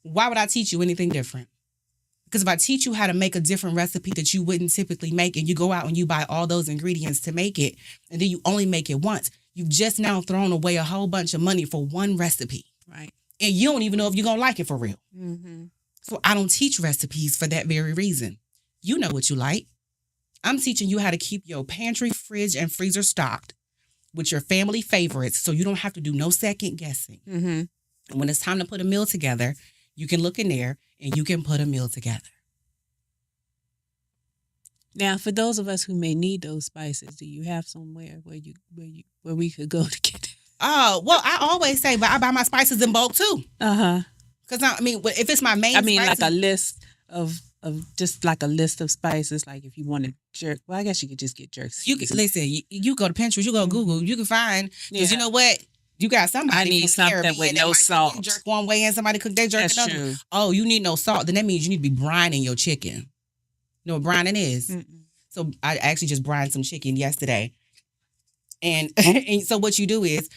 Speaker 13: Why would I teach you anything different? Because if I teach you how to make a different recipe that you wouldn't typically make, and you go out and you buy all those ingredients to make it, and then you only make it once, you've just now thrown away a whole bunch of money for one recipe.
Speaker 4: Right.
Speaker 13: And you don't even know if you're going to like it for real. So I don't teach recipes for that very reason. You know what you like. I'm teaching you how to keep your pantry, fridge, and freezer stocked with your family favorites so you don't have to do no second guessing. And when it's time to put a meal together, you can look in there and you can put a meal together.
Speaker 4: Now, for those of us who may need those spices, do you have somewhere where we could go to get it?
Speaker 13: Oh, well, I always say, but I buy my spices in bulk too. Because I mean, if it's my main spices,
Speaker 4: like a list of just like a list of spices, like if you wanted jerk, well, I guess you could just get jerk.
Speaker 13: You can listen. You go to Pinterest, you go to Google, you can find. Because you know what, you got somebody.
Speaker 4: I need something with no salt.
Speaker 13: Jerk one way and somebody cook their jerk
Speaker 4: That's
Speaker 13: another.
Speaker 4: true.
Speaker 13: Oh, you need no salt. Then that means you need to be brining your chicken. You know what brining is? So I actually just brined some chicken yesterday, and so what you do is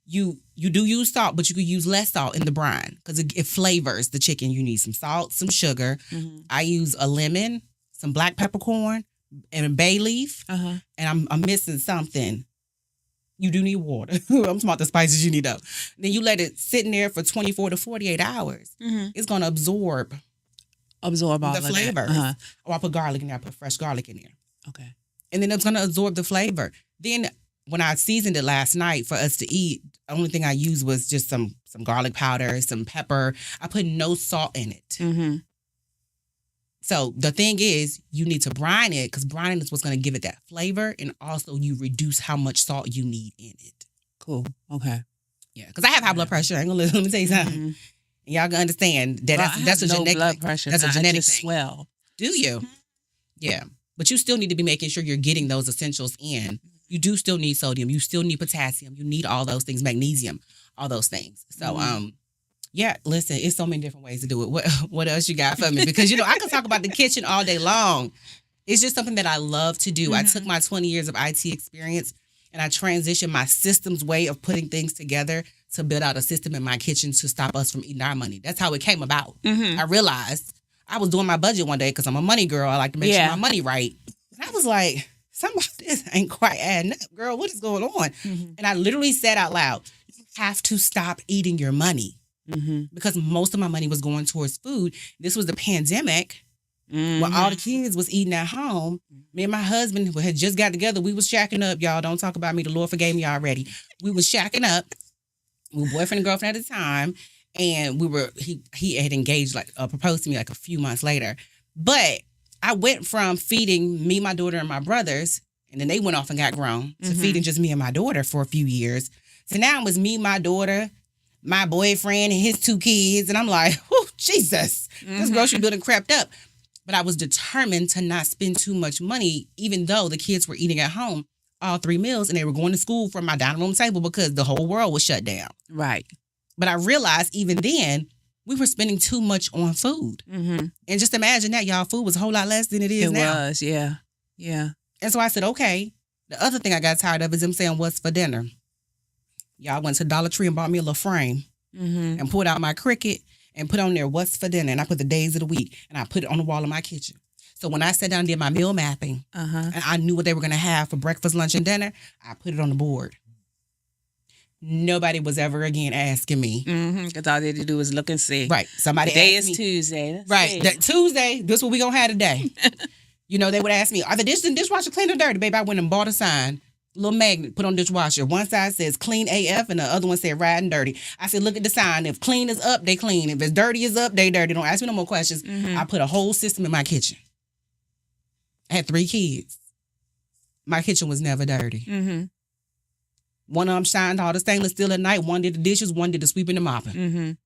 Speaker 13: you do use salt, but you could use less salt in the brine because it flavors the chicken. You need some salt, some sugar. I use a lemon, some black peppercorn, and a bay leaf. And I'm missing something. You do need water. I'm talking about the spices you need up. Then you let it sit in there for 24 to 48 hours. It's going to absorb
Speaker 4: all
Speaker 13: the
Speaker 4: of
Speaker 13: flavors.
Speaker 4: that.
Speaker 13: Or I put garlic in there. I put fresh garlic in there.
Speaker 4: Okay.
Speaker 13: And then it's going to absorb the flavor. Then when I seasoned it last night for us to eat, the only thing I used was just some garlic powder, some pepper. I put no salt in it. So the thing is, you need to brine it because brining is what's going to give it that flavor, and also you reduce how much salt you need in it.
Speaker 4: Cool. Okay.
Speaker 13: Yeah, because I have high blood pressure. I ain't gonna let me tell you something. And y'all can understand that that's a genetic
Speaker 4: blood pressure.
Speaker 13: That's a genetic thing.
Speaker 4: Swell.
Speaker 13: Do you? Yeah, but you still need to be making sure you're getting those essentials in. You do still need sodium. You still need potassium. You need all those things, magnesium, all those things. So, yeah, listen, it's so many different ways to do it. What else you got for me? Because, I can talk about the kitchen all day long. It's just something that I love to do. I took my 20 years of IT experience and I transitioned my systems way of putting things together to build out a system in my kitchen to stop us from eating our money. That's how it came about. I realized I was doing my budget one day because I'm a money girl. I like to make sure my money right. And I was like, some of this ain't quite adding up, girl. What is going on? And I literally said out loud, you have to stop eating your money. Because most of my money was going towards food. This was the pandemic when all the kids was eating at home. Me and my husband had just got together. We was shacking up, y'all. Don't talk about me. The Lord forgave me already. We was shacking up. We were boyfriend and girlfriend at the time. And he had engaged, proposed to me a few months later. But I went from feeding me, my daughter, and my brothers, and then they went off and got grown, to feeding just me and my daughter for a few years. So now it was me, my daughter, my boyfriend, and his 2 kids. And I'm like, oh, Jesus, this grocery building crept up. But I was determined to not spend too much money, even though the kids were eating at home all 3 meals and they were going to school from my dining room table because the whole world was shut down.
Speaker 4: Right.
Speaker 13: But I realized even then, we were spending too much on food. And just imagine that, y'all, food was a whole lot less than it is now.
Speaker 4: It was, yeah. Yeah.
Speaker 13: And so I said, okay. The other thing I got tired of is them saying, what's for dinner? Y'all went to Dollar Tree and bought me a little frame and pulled out my Cricut and put on there, what's for dinner? And I put the days of the week and I put it on the wall of my kitchen. So when I sat down and did my meal mapping and I knew what they were going to have for breakfast, lunch, and dinner, I put it on the board. Nobody was ever again asking me.
Speaker 4: Because all they had to do was look and see.
Speaker 13: Right. Somebody
Speaker 4: Today
Speaker 13: asked
Speaker 4: is
Speaker 13: me,
Speaker 4: Tuesday. Let's
Speaker 13: right.
Speaker 4: see.
Speaker 13: Tuesday, this what we gonna have today. You know, they would ask me, are the dishwasher clean or dirty? Baby, I went and bought a sign, little magnet, put on dishwasher. One side says clean AF and the other one said riding dirty. I said, look at the sign. If clean is up, they clean. If it's dirty is up, they dirty. Don't ask me no more questions. I put a whole system in my kitchen. I had 3 kids. My kitchen was never dirty. One of them shined all the stainless steel at night. One did the dishes. One did the sweeping and mopping.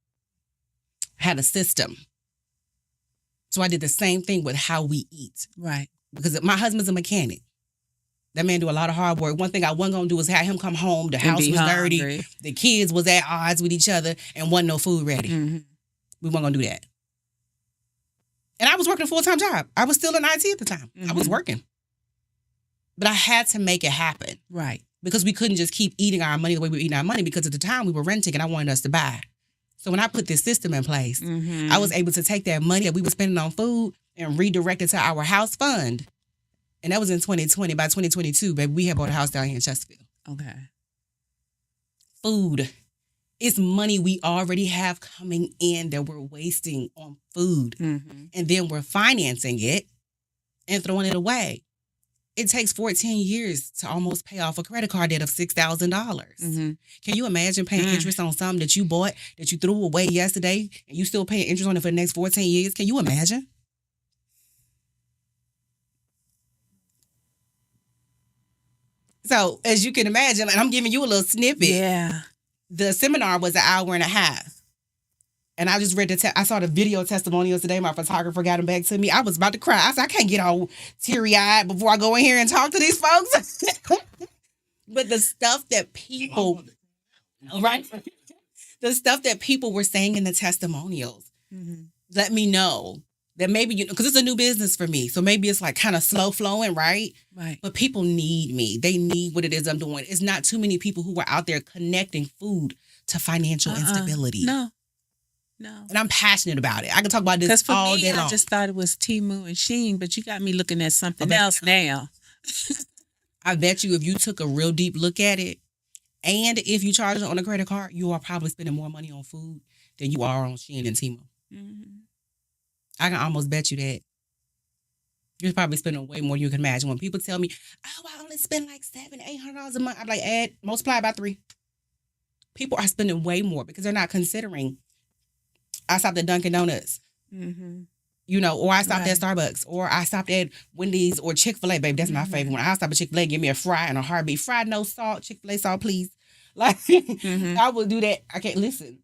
Speaker 13: Had a system. So I did the same thing with how we eat.
Speaker 4: Right.
Speaker 13: Because my husband's a mechanic. That man do a lot of hard work. One thing I wasn't going to do was have him come home. The house was dirty. The kids was at odds with each other and wasn't no food ready. We weren't going to do that. And I was working a full-time job. I was still in IT at the time. I was working. But I had to make it happen.
Speaker 4: Right.
Speaker 13: Because we couldn't just keep eating our money the way we were eating our money, because at the time we were renting and I wanted us to buy. So when I put this system in place, I was able to take that money that we were spending on food and redirect it to our house fund. And that was in 2020. By 2022, baby, we had bought a house down here in Chesterfield.
Speaker 4: Okay.
Speaker 13: Food. It's money we already have coming in that we're wasting on food. And then we're financing it and throwing it away. It takes 14 years to almost pay off a credit card debt of $6,000. Can you imagine paying interest on something that you bought, that you threw away yesterday, and you still paying interest on it for the next 14 years? Can you imagine? So, as you can imagine, and I'm giving you a little snippet.
Speaker 4: Yeah.
Speaker 13: The seminar was an hour and a half. And I just read I saw the video testimonials today. My photographer got them back to me. I was about to cry. I said, I can't get all teary-eyed before I go in here and talk to these folks. But the stuff that people, right? The stuff that people were saying in the testimonials, let me know that maybe, because it's a new business for me. So maybe it's like kind of slow flowing, right?
Speaker 4: Right.
Speaker 13: But people need me. They need what it is I'm doing. It's not too many people who are out there connecting food to financial instability.
Speaker 4: No.
Speaker 13: And I'm passionate about it. I can talk about this all day long.
Speaker 4: I just thought it was Temu and Shein, but you got me looking at something else now.
Speaker 13: I bet you if you took a real deep look at it, and if you charge it on a credit card, you are probably spending more money on food than you are on Shein and Temu. I can almost bet you that. You're probably spending way more than you can imagine. When people tell me, oh, I only spend like $700-800 a month, I'm like, multiply by 3. People are spending way more because they're not considering. I stopped at Dunkin' Donuts, you know, or I stopped at Starbucks, or I stopped at Wendy's or Chick-fil-A, baby. That's my favorite one. I stop at Chick-fil-A, give me a fry and a heartbeat. Fry, no salt. Chick-fil-A salt, please. Like, I will do that. I can't listen.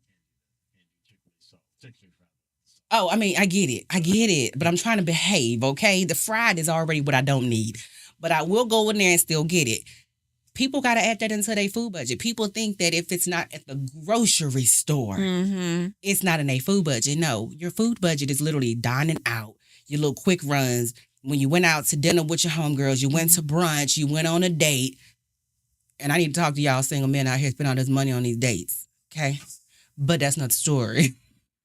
Speaker 13: Oh, I mean, I get it. But I'm trying to behave, okay? The fried is already what I don't need. But I will go in there and still get it. People got to add that into their food budget. People think that if it's not at the grocery store, it's not in their food budget. No, your food budget is literally dining out, your little quick runs. When you went out to dinner with your homegirls, you went to brunch, you went on a date. And I need to talk to y'all single men out here spending all this money on these dates, okay? But that's not the story.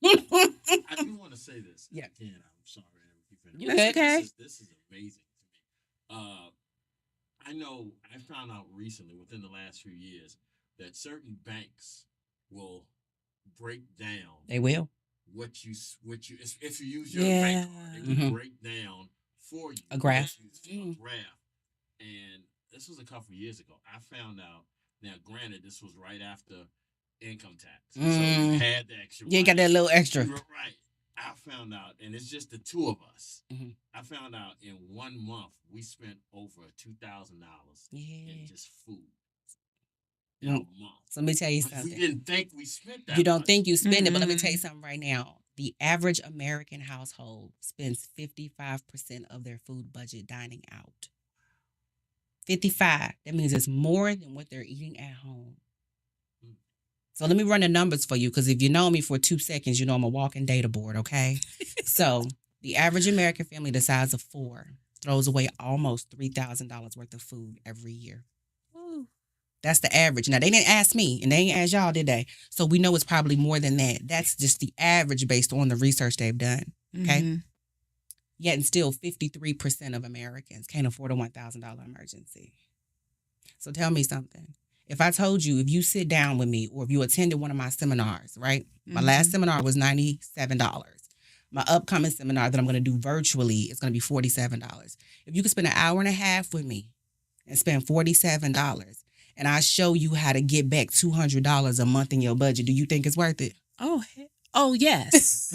Speaker 14: I do want to say this.
Speaker 13: Yeah.
Speaker 14: Again, I'm sorry.
Speaker 13: You okay?
Speaker 14: This is amazing to me. I know I found out recently, within the last few years, that certain banks will break down.
Speaker 13: They will.
Speaker 14: What you if you use your bank card, they will break down for you
Speaker 13: a graph.
Speaker 14: A graph. And this was a couple years ago. I found out. Now, granted, this was right after income tax, so you had the extra.
Speaker 13: You got that little extra.
Speaker 14: You're right. I found out, and it's just the two of us. I found out in 1 month we spent over $2,000 in just food. In a month.
Speaker 13: So let me tell you something.
Speaker 14: We didn't think we spent that.
Speaker 13: You don't think you spend it, but let me tell you something right now. The average American household spends 55% of their food budget dining out. 55. That means it's more than what they're eating at home. So let me run the numbers for you, because if you know me for 2 seconds, you know I'm a walking data board, okay? So the average American family the size of 4 throws away almost $3,000 worth of food every year. Ooh. That's the average. Now, they didn't ask me, and they ain't asked y'all, did they? So we know it's probably more than that. That's just the average based on the research they've done, okay? Yet and still, 53% of Americans can't afford a $1,000 emergency. So tell me something. If I told you, if you sit down with me or if you attended one of my seminars, right? My last seminar was $97. My upcoming seminar that I'm going to do virtually is going to be $47. If you could spend an hour and a half with me and spend $47 and I show you how to get back $200 a month in your budget, do you think it's worth it?
Speaker 4: Oh, yes.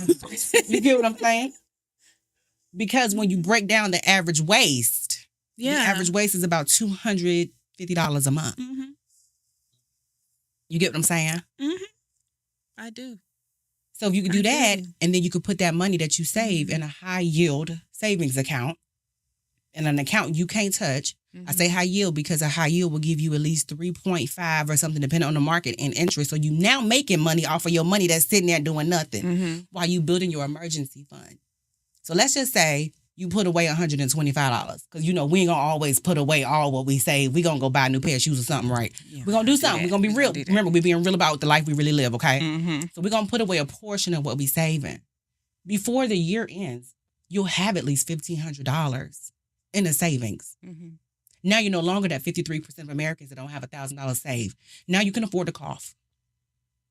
Speaker 13: You get what I'm saying? Because when you break down the average waste, the average waste is about $250 a month. You get what I'm saying?
Speaker 4: I do.
Speaker 13: So if you could do that, and then you could put that money that you save in a high yield savings account, in an account you can't touch. I say high yield because a high yield will give you at least 3.5 or something, depending on the market, in interest. So you now making money off of your money that's sitting there doing nothing while you building your emergency fund. So let's just say you put away $125 because, you know, we ain't going to always put away all what we save. We're going to go buy a new pair of shoes or something, right? Yeah, we're going to do something. We're going to be real. Remember, we're being real about the life we really live, okay? So we're going to put away a portion of what we saving. Before the year ends, you'll have at least $1,500 in the savings. Now you're no longer that 53% of Americans that don't have $1,000 saved. Now you can afford to cough.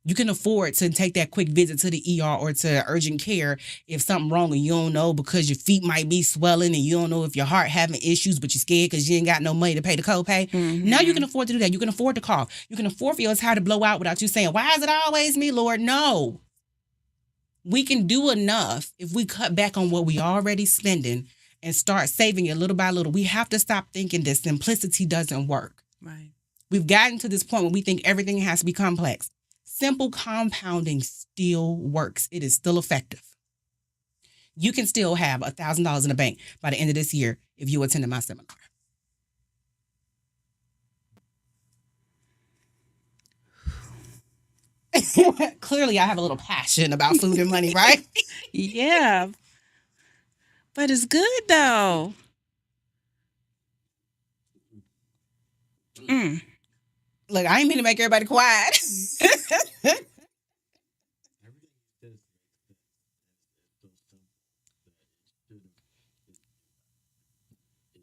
Speaker 13: You can afford to take that quick visit to the ER or to urgent care if something wrong and you don't know because your feet might be swelling and you don't know if your heart having issues, but you're scared because you ain't got no money to pay the copay. Now you can afford to do that. You can afford to cough. You can afford for your tire to blow out without you saying, why is it always me, Lord? No. We can do enough if we cut back on what we already spending and start saving it little by little. We have to stop thinking that simplicity doesn't work.
Speaker 4: Right.
Speaker 13: We've gotten to this point where we think everything has to be complex. Simple compounding still works. It is still effective. You can still have $1,000 in the bank by the end of this year if you attended my seminar. Clearly, I have a little passion about food and money, right?
Speaker 4: Yeah. But it's good, though.
Speaker 13: Look, I ain't mean to make everybody quiet.
Speaker 14: It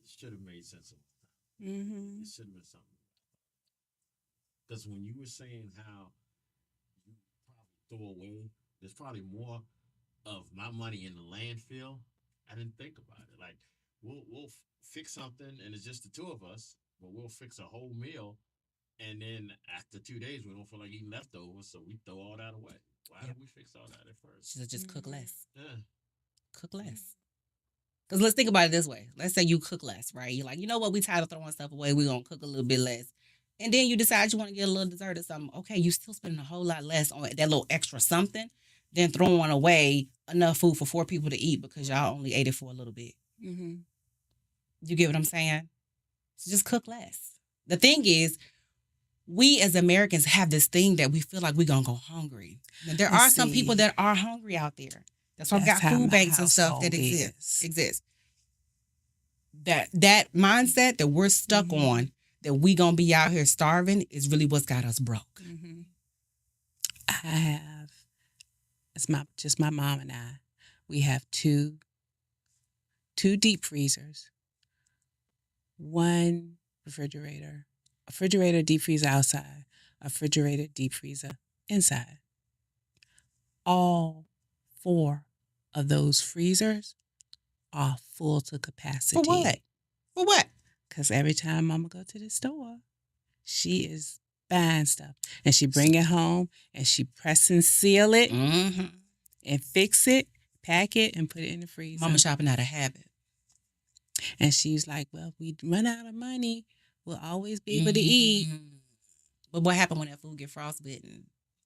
Speaker 14: should have made sense. It should have been something. Because when you were saying how you probably throw away, there's probably more of my money in the landfill. I didn't think about it. Like we'll fix something, and it's just the two of us, but we'll fix a whole meal. And then after 2 days, we don't feel like eating leftovers, so we throw all that away. Why did we fix all that at first?
Speaker 13: So just cook less.
Speaker 14: Yeah.
Speaker 13: Cook less. Because let's think about it this way. Let's say you cook less, right? You're like, you know what? We tired of throwing stuff away. We're going to cook a little bit less. And then you decide you want to get a little dessert or something. Okay, you still spending a whole lot less on that little extra something than throwing away enough food for 4 people to eat because y'all only ate it for a little bit. You get what I'm saying? So just cook less. The thing is, we as Americans have this thing that we feel like we're going to go hungry. And there are some people that are hungry out there. That's why we got food banks and stuff that exist. That mindset that we're stuck on, that we going to be out here starving, is really what's got us broke.
Speaker 4: I have, it's just my mom and I. We have two deep freezers, one refrigerator, a refrigerator deep freezer outside, a refrigerator deep freezer inside. All 4 of those freezers are full to capacity.
Speaker 13: For what?
Speaker 4: Because every time Mama go to the store, she is buying stuff. And she bring it home and she press and seal it and fix it, pack it, and put it in the freezer.
Speaker 13: Mama shopping out of habit.
Speaker 4: And she's like, well, if we run out of money, we'll always be able to eat.
Speaker 13: But what happened when that food get frostbitten?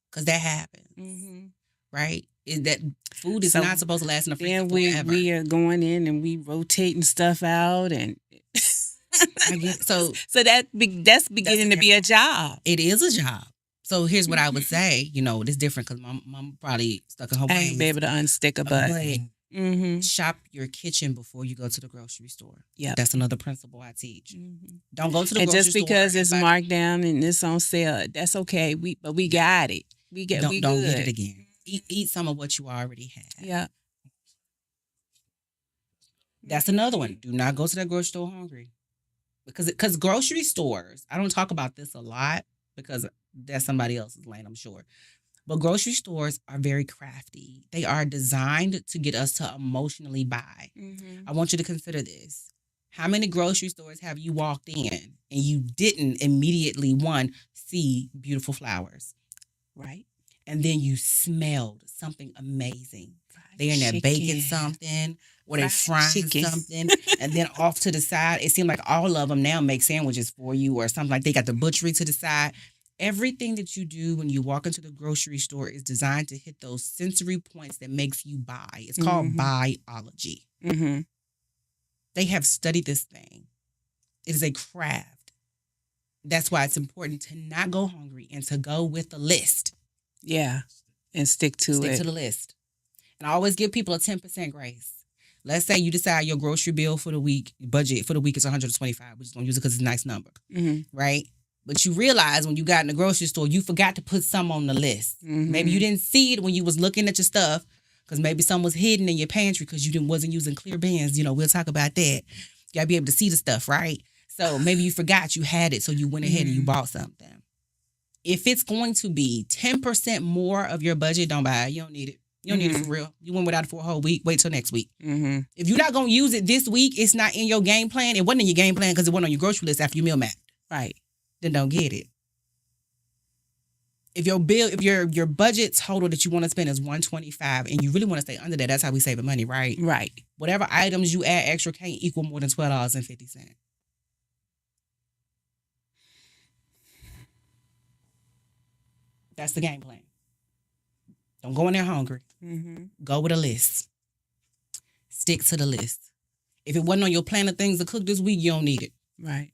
Speaker 13: Because that happens, right? That food is not supposed to last in the freezer forever.
Speaker 4: We are going in and we rotating stuff out, and so that's beginning to be a job.
Speaker 13: It is a job. So here's what I would say. You know, it's different because mom probably stuck in her ways.
Speaker 4: I ain't be able to unstick a button.
Speaker 13: Shop your kitchen before you go to the grocery store.
Speaker 4: Yeah,
Speaker 13: that's another principle I teach. Don't go to the grocery store.
Speaker 4: And just because it's marked down and it's on sale, that's okay. But we got it. Don't
Speaker 13: get it again. Eat some of what you already have.
Speaker 4: Yeah.
Speaker 13: That's another one. Do not go to that grocery store hungry. Because grocery stores, I don't talk about this a lot, because that's somebody else's lane, I'm sure. But grocery stores are very crafty. They are designed to get us to emotionally buy. I want you to consider this. How many grocery stores have you walked in and you didn't immediately, one, see beautiful flowers, right? And then you smelled something amazing. They're in there baking something or they're frying something. And then off to the side, it seems like all of them now make sandwiches for you or something like they got the butchery to the side. Everything that you do when you walk into the grocery store is designed to hit those sensory points that makes you buy. It's called biology. They have studied this thing. It is a craft. That's why it's important to not go hungry and to go with the list.
Speaker 4: Yeah, and stick to it.
Speaker 13: Stick to the list. And I always give people a 10% grace. Let's say you decide your grocery bill for the week, budget for the week is $125. We're just going to use it because it's a nice number, right? But you realize when you got in the grocery store, you forgot to put some on the list. Maybe you didn't see it when you was looking at your stuff because maybe some was hidden in your pantry because you wasn't using clear bins. You know, we'll talk about that. You got to be able to see the stuff, right? So maybe you forgot you had it, so you went ahead and you bought something. If it's going to be 10% more of your budget, don't buy it. You don't need it. You don't need it for real. You went without it for a whole week. Wait till next week. If you're not going to use it this week, it's not in your game plan. It wasn't in your game plan because it wasn't on your grocery list after you meal map.
Speaker 4: Right.
Speaker 13: Then don't get it. If your bill, if your budget total that you want to spend is $125 and you really want to stay under that, that's how we save money, right?
Speaker 4: Right.
Speaker 13: Whatever items you add extra can't equal more than $12.50. That's the game plan. Don't go in there hungry. Go with a list. Stick to the list. If it wasn't on your plan of things to cook this week, you don't need it.
Speaker 4: Right.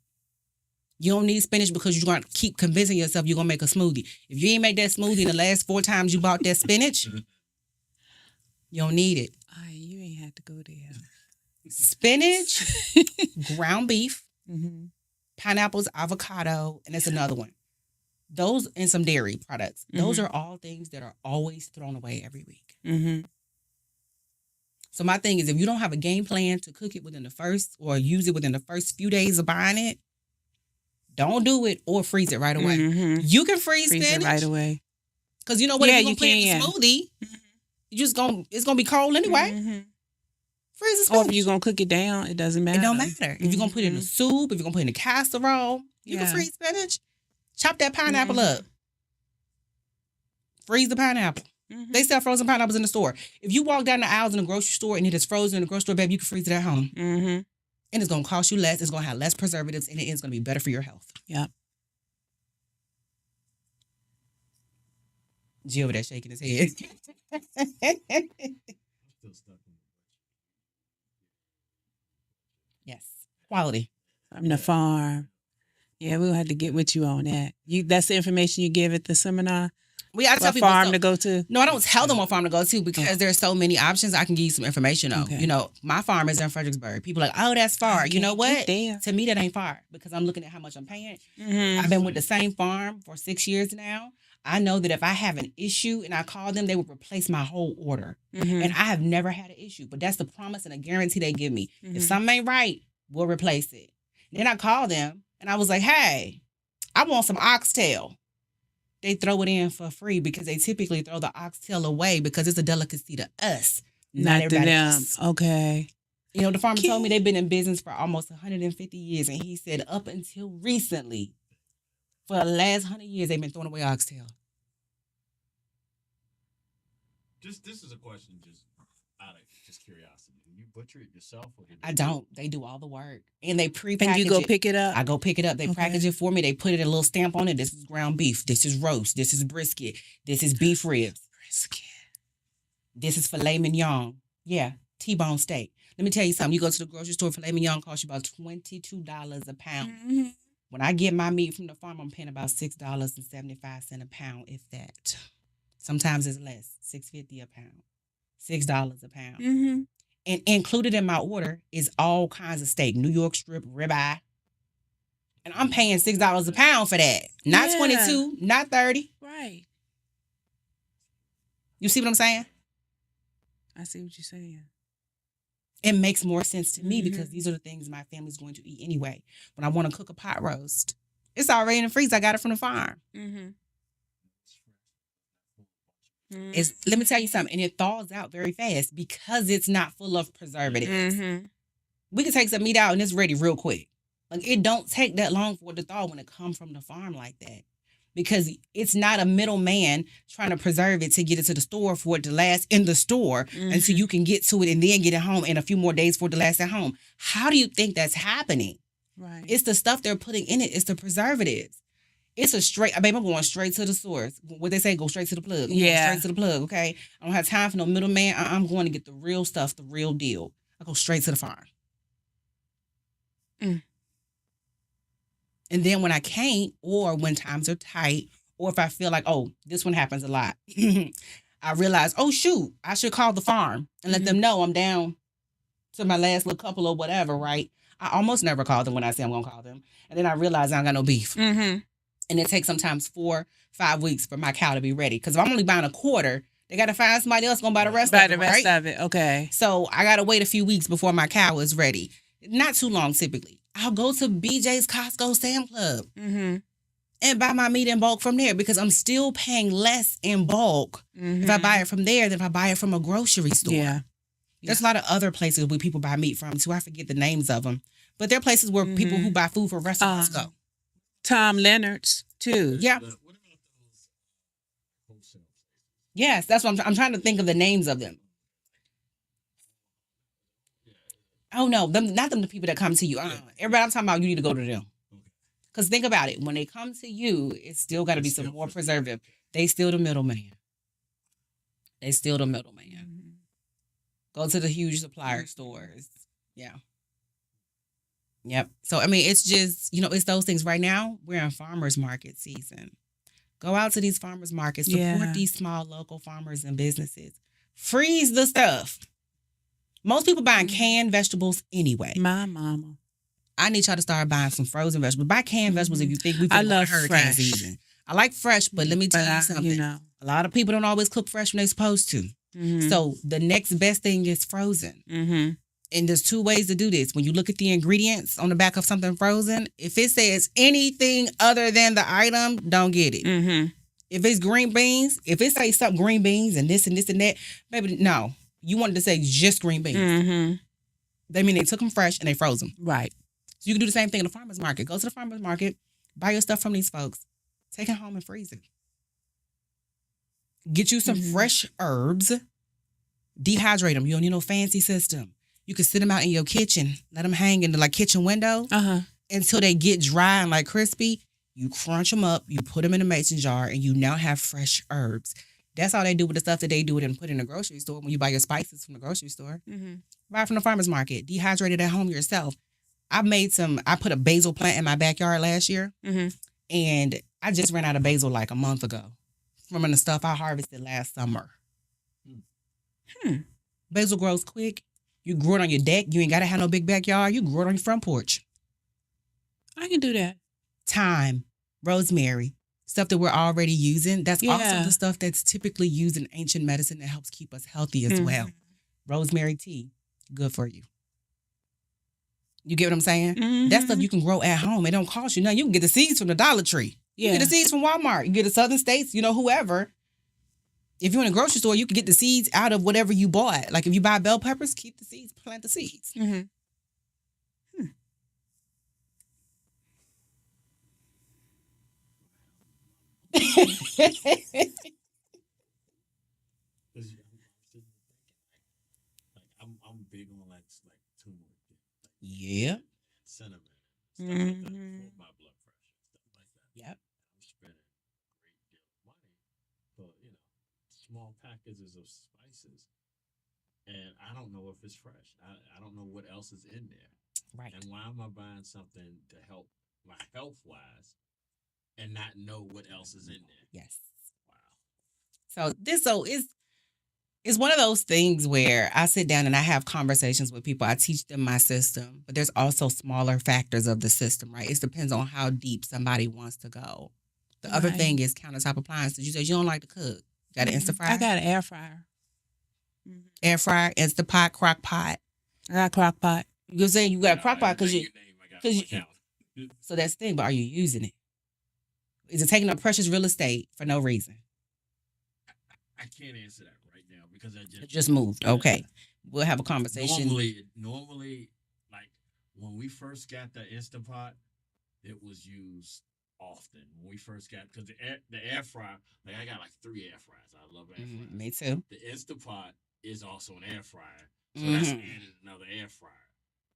Speaker 13: You don't need spinach because you're going to keep convincing yourself you're going to make a smoothie. If you ain't make that smoothie in the last 4 times you bought that spinach, you don't need it.
Speaker 4: You ain't had to go there.
Speaker 13: Spinach, ground beef, pineapples, avocado, and that's another one. Those and some dairy products. Those are all things that are always thrown away every week. So my thing is, if you don't have a game plan to cook it within the first or use it within the first few days of buying it, don't do it or freeze it right away. You can freeze spinach
Speaker 4: it right away.
Speaker 13: Because you know what? If you're going to put it in a smoothie, it's going to be cold anyway. Freeze the spinach.
Speaker 4: Or if you're going to cook it down, it doesn't matter.
Speaker 13: It don't matter. If you're going to put it in a soup, if you're going to put it in a casserole, you can freeze spinach. Chop that pineapple up. Freeze the pineapple. They sell frozen pineapples in the store. If you walk down the aisles in the grocery store and it is frozen in the grocery store, baby, you can freeze it at home. And it's going to cost you less. It's going to have less preservatives, and it's going to be better for your health.
Speaker 4: Yep.
Speaker 13: G over there shaking his head. Yes. Quality.
Speaker 4: From the farm. Yeah, we'll have to get with you on that. That's the information you give at the seminar?
Speaker 13: I tell people
Speaker 4: farm to go to?
Speaker 13: No, I don't tell them what farm to go to because there's so many options. I can give you some information on. You know, my farm is in Fredericksburg. People are like, oh, that's far. You know what? To me, that ain't far because I'm looking at how much I'm paying. I've been with the same farm for 6 years now. I know that if I have an issue and I call them, they will replace my whole order. And I have never had an issue, but that's the promise and a guarantee they give me. If something ain't right, we'll replace it. Then I call them and I was like, hey, I want some oxtail. They throw it in for free because they typically throw the oxtail away because it's a delicacy to us, not everybody else.
Speaker 4: Okay.
Speaker 13: You know, the farmer told me they've been in business for almost 150 years, and he said up until recently, for the last 100 years, they've been throwing away oxtail.
Speaker 14: This is a question just out of curiosity. Do you butcher it yourself? Or
Speaker 13: I don't. They do all the work. And they pre-package it.
Speaker 4: And you go pick it up?
Speaker 13: I go pick it up. They package it for me. They put it a little stamp on it. This is ground beef. This is roast. This is brisket. This is beef ribs. This is filet mignon. Yeah, T-bone steak. Let me tell you something. You go to the grocery store, filet mignon costs you about $22 a pound. When I get my meat from the farm, I'm paying about $6.75 a pound, if that. Sometimes it's less, $6.50 a pound. $6 a pound. And included in my order is all kinds of steak. New York strip, ribeye. And I'm paying $6 a pound for that. Not $22, not $30.
Speaker 4: Right.
Speaker 13: You see what I'm saying?
Speaker 4: I see what you're saying.
Speaker 13: It makes more sense to me because these are the things my family's going to eat anyway. When I want to cook a pot roast, It's already in the freezer. I got it from the farm. Let me tell you something, and it thaws out very fast because it's not full of preservatives. We can take some meat out and it's ready real quick. Like, it don't take that long for it to thaw when it comes from the farm like that, because it's not a middleman trying to preserve it to get it to the store for it to last in the store until you can get to it and then get it home in a few more days for it to last at home. How do you think that's happening?
Speaker 4: Right.
Speaker 13: It's the stuff they're putting in it. It's the preservatives. It's a straight, babe, I'm going straight to the source. What they say, go straight to the plug. I'm going straight to the plug, okay? I don't have time for no middleman. I'm going to get the real stuff, the real deal. I go straight to the farm. And then when I can't, or when times are tight, or if I feel like, oh, this one happens a lot, I realize, oh, shoot, I should call the farm and let them know I'm down to my last little couple or whatever, right? I almost never call them when I say I'm going to call them. And then I realize I don't got no beef. And it takes sometimes 4-5 weeks for my cow to be ready. Because if I'm only buying a quarter, they got to find somebody else going to buy the rest of it, right?
Speaker 4: of it, okay.
Speaker 13: So I got to wait a few weeks before my cow is ready. Not too long, typically. I'll go to BJ's, Costco, Sam Club and buy my meat in bulk from there, because I'm still paying less in bulk if I buy it from there than if I buy it from a grocery store.
Speaker 4: Yeah.
Speaker 13: There's a lot of other places where people buy meat from, too. I forget the names of them. But there are places where people who buy food for restaurants go.
Speaker 4: Tom Leonard's, too.
Speaker 13: Yeah. Yes, that's what I'm trying to think of the names of them. Oh, no, not them, the people that come to you. Everybody I'm talking about, you need to go to them. Because think about it. When they come to you, it's still got to be some more preservative. They still the middleman. Go to the huge supplier stores. Yeah. Yep. So, I mean, it's just, it's those things. Right now, we're in farmers market season. Go out to these farmers markets. Support these small local farmers and businesses. Freeze the stuff. Most people buying canned vegetables anyway.
Speaker 4: My mama.
Speaker 13: I need y'all to start buying some frozen vegetables. Buy canned vegetables if you think we
Speaker 4: I love
Speaker 13: hurricane
Speaker 4: fresh.
Speaker 13: Season. I like fresh, but let me tell you something. A lot of people don't always cook fresh when they're supposed to. So the next best thing is frozen. And there's 2 ways to do this. When you look at the ingredients on the back of something frozen, if it says anything other than the item, don't get it. If it's green beans, if it says something green beans and this and this and that, baby, no. You wanted to say just green beans. They mean they took them fresh and they froze them.
Speaker 4: Right.
Speaker 13: So you can do the same thing in the farmer's market. Go to the farmer's market, buy your stuff from these folks, take it home and freeze it. Get you some fresh herbs, dehydrate them. You don't need no fancy system. You can sit them out in your kitchen, let them hang in the kitchen window until they get dry and crispy. You crunch them up, you put them in a mason jar, and you now have fresh herbs. That's all they do with the stuff that they do it and put in the grocery store when you buy your spices from the grocery store. Buy from the farmer's market. Dehydrate it at home yourself. I put a basil plant in my backyard last year, and I just ran out of basil a month ago from the stuff I harvested last summer. Basil grows quick. You grow it on your deck. You ain't got to have no big backyard. You grow it on your front porch.
Speaker 4: I can do that.
Speaker 13: Thyme, rosemary, stuff that we're already using. That's also the stuff that's typically used in ancient medicine that helps keep us healthy as well. Rosemary tea, good for you. You get what I'm saying? That stuff you can grow at home. It don't cost you nothing. You can get the seeds from the Dollar Tree. You get the seeds from Walmart. You get the Southern States, whoever. If you're in a grocery store, you can get the seeds out of whatever you bought. If you buy bell peppers, keep the seeds, plant the seeds.
Speaker 14: I'm big on turmeric,
Speaker 13: Yeah.
Speaker 14: cinnamon, stuff like that for my blood pressure, stuff like that.
Speaker 13: Yep.
Speaker 14: I'm spending a great deal of money for small packages of spices, and I don't know if it's fresh. I don't know what else is in there.
Speaker 13: Right.
Speaker 14: And why am I buying something to help my health wise and not know what else is in there?
Speaker 13: Yes. Wow. So it's one of those things where I sit down and I have conversations with people. I teach them my system, but there's also smaller factors of the system, right? It depends on how deep somebody wants to go. The other thing is countertop appliances. You said you don't like to cook. You got an Instafryer?
Speaker 4: I got an air fryer.
Speaker 13: Air fryer, Instapot, crock pot.
Speaker 4: I got crock pot.
Speaker 13: You're saying you got a crock pot because so that's the thing, but are you using it? Is it taking up precious real estate for no reason?
Speaker 14: I can't answer that right now because I
Speaker 13: Just moved. Okay. We'll have a conversation.
Speaker 14: Normally, like when we first got the Instant Pot, it was used often. When we first got, because the air fryer, like I got like 3 air fryers. I love air fryers.
Speaker 13: Me too.
Speaker 14: The Instant Pot is also an air fryer, so that's added another air fryer.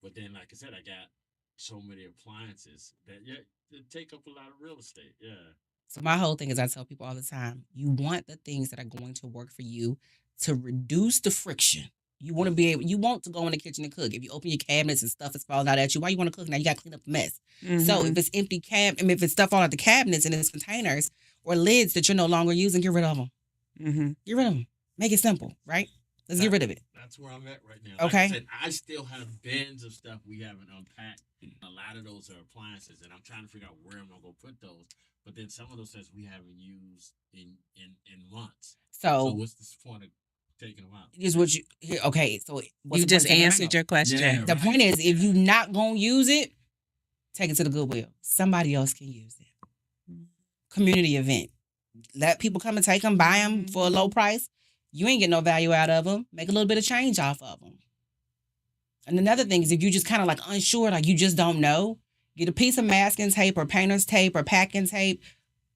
Speaker 14: But then, like I said, I got so many appliances that they take up a lot of real estate. Yeah.
Speaker 13: So my whole thing is, I tell people all the time, you want the things that are going to work for you to reduce the friction. You want to be able, you want to go in the kitchen and cook. If you open your cabinets and stuff is falling out at you, why you want to cook now? You got to clean up the mess. So if it's empty if it's stuff falling out the cabinets and it's containers or lids that you're no longer using, get rid of them. Get rid of them. Make it simple, right? Let's get rid of it.
Speaker 14: That's where I'm at right now.
Speaker 13: Okay.
Speaker 14: Like I said, I still have bins of stuff we haven't unpacked. A lot of those are appliances, and I'm trying to figure out where I'm gonna go put those. But then some of those things we haven't used in months. So what's the point of taking them out?
Speaker 13: Is what you okay? So
Speaker 4: you just answered your question.
Speaker 14: Yeah,
Speaker 13: the point is, if you're not gonna use it, take it to the Goodwill. Somebody else can use it. Community event. Let people come and take them, buy them for a low price. You ain't get no value out of them. Make a little bit of change off of them. And another thing is, if you just kind of like unsure, like you just don't know, get a piece of masking tape or painter's tape or packing tape.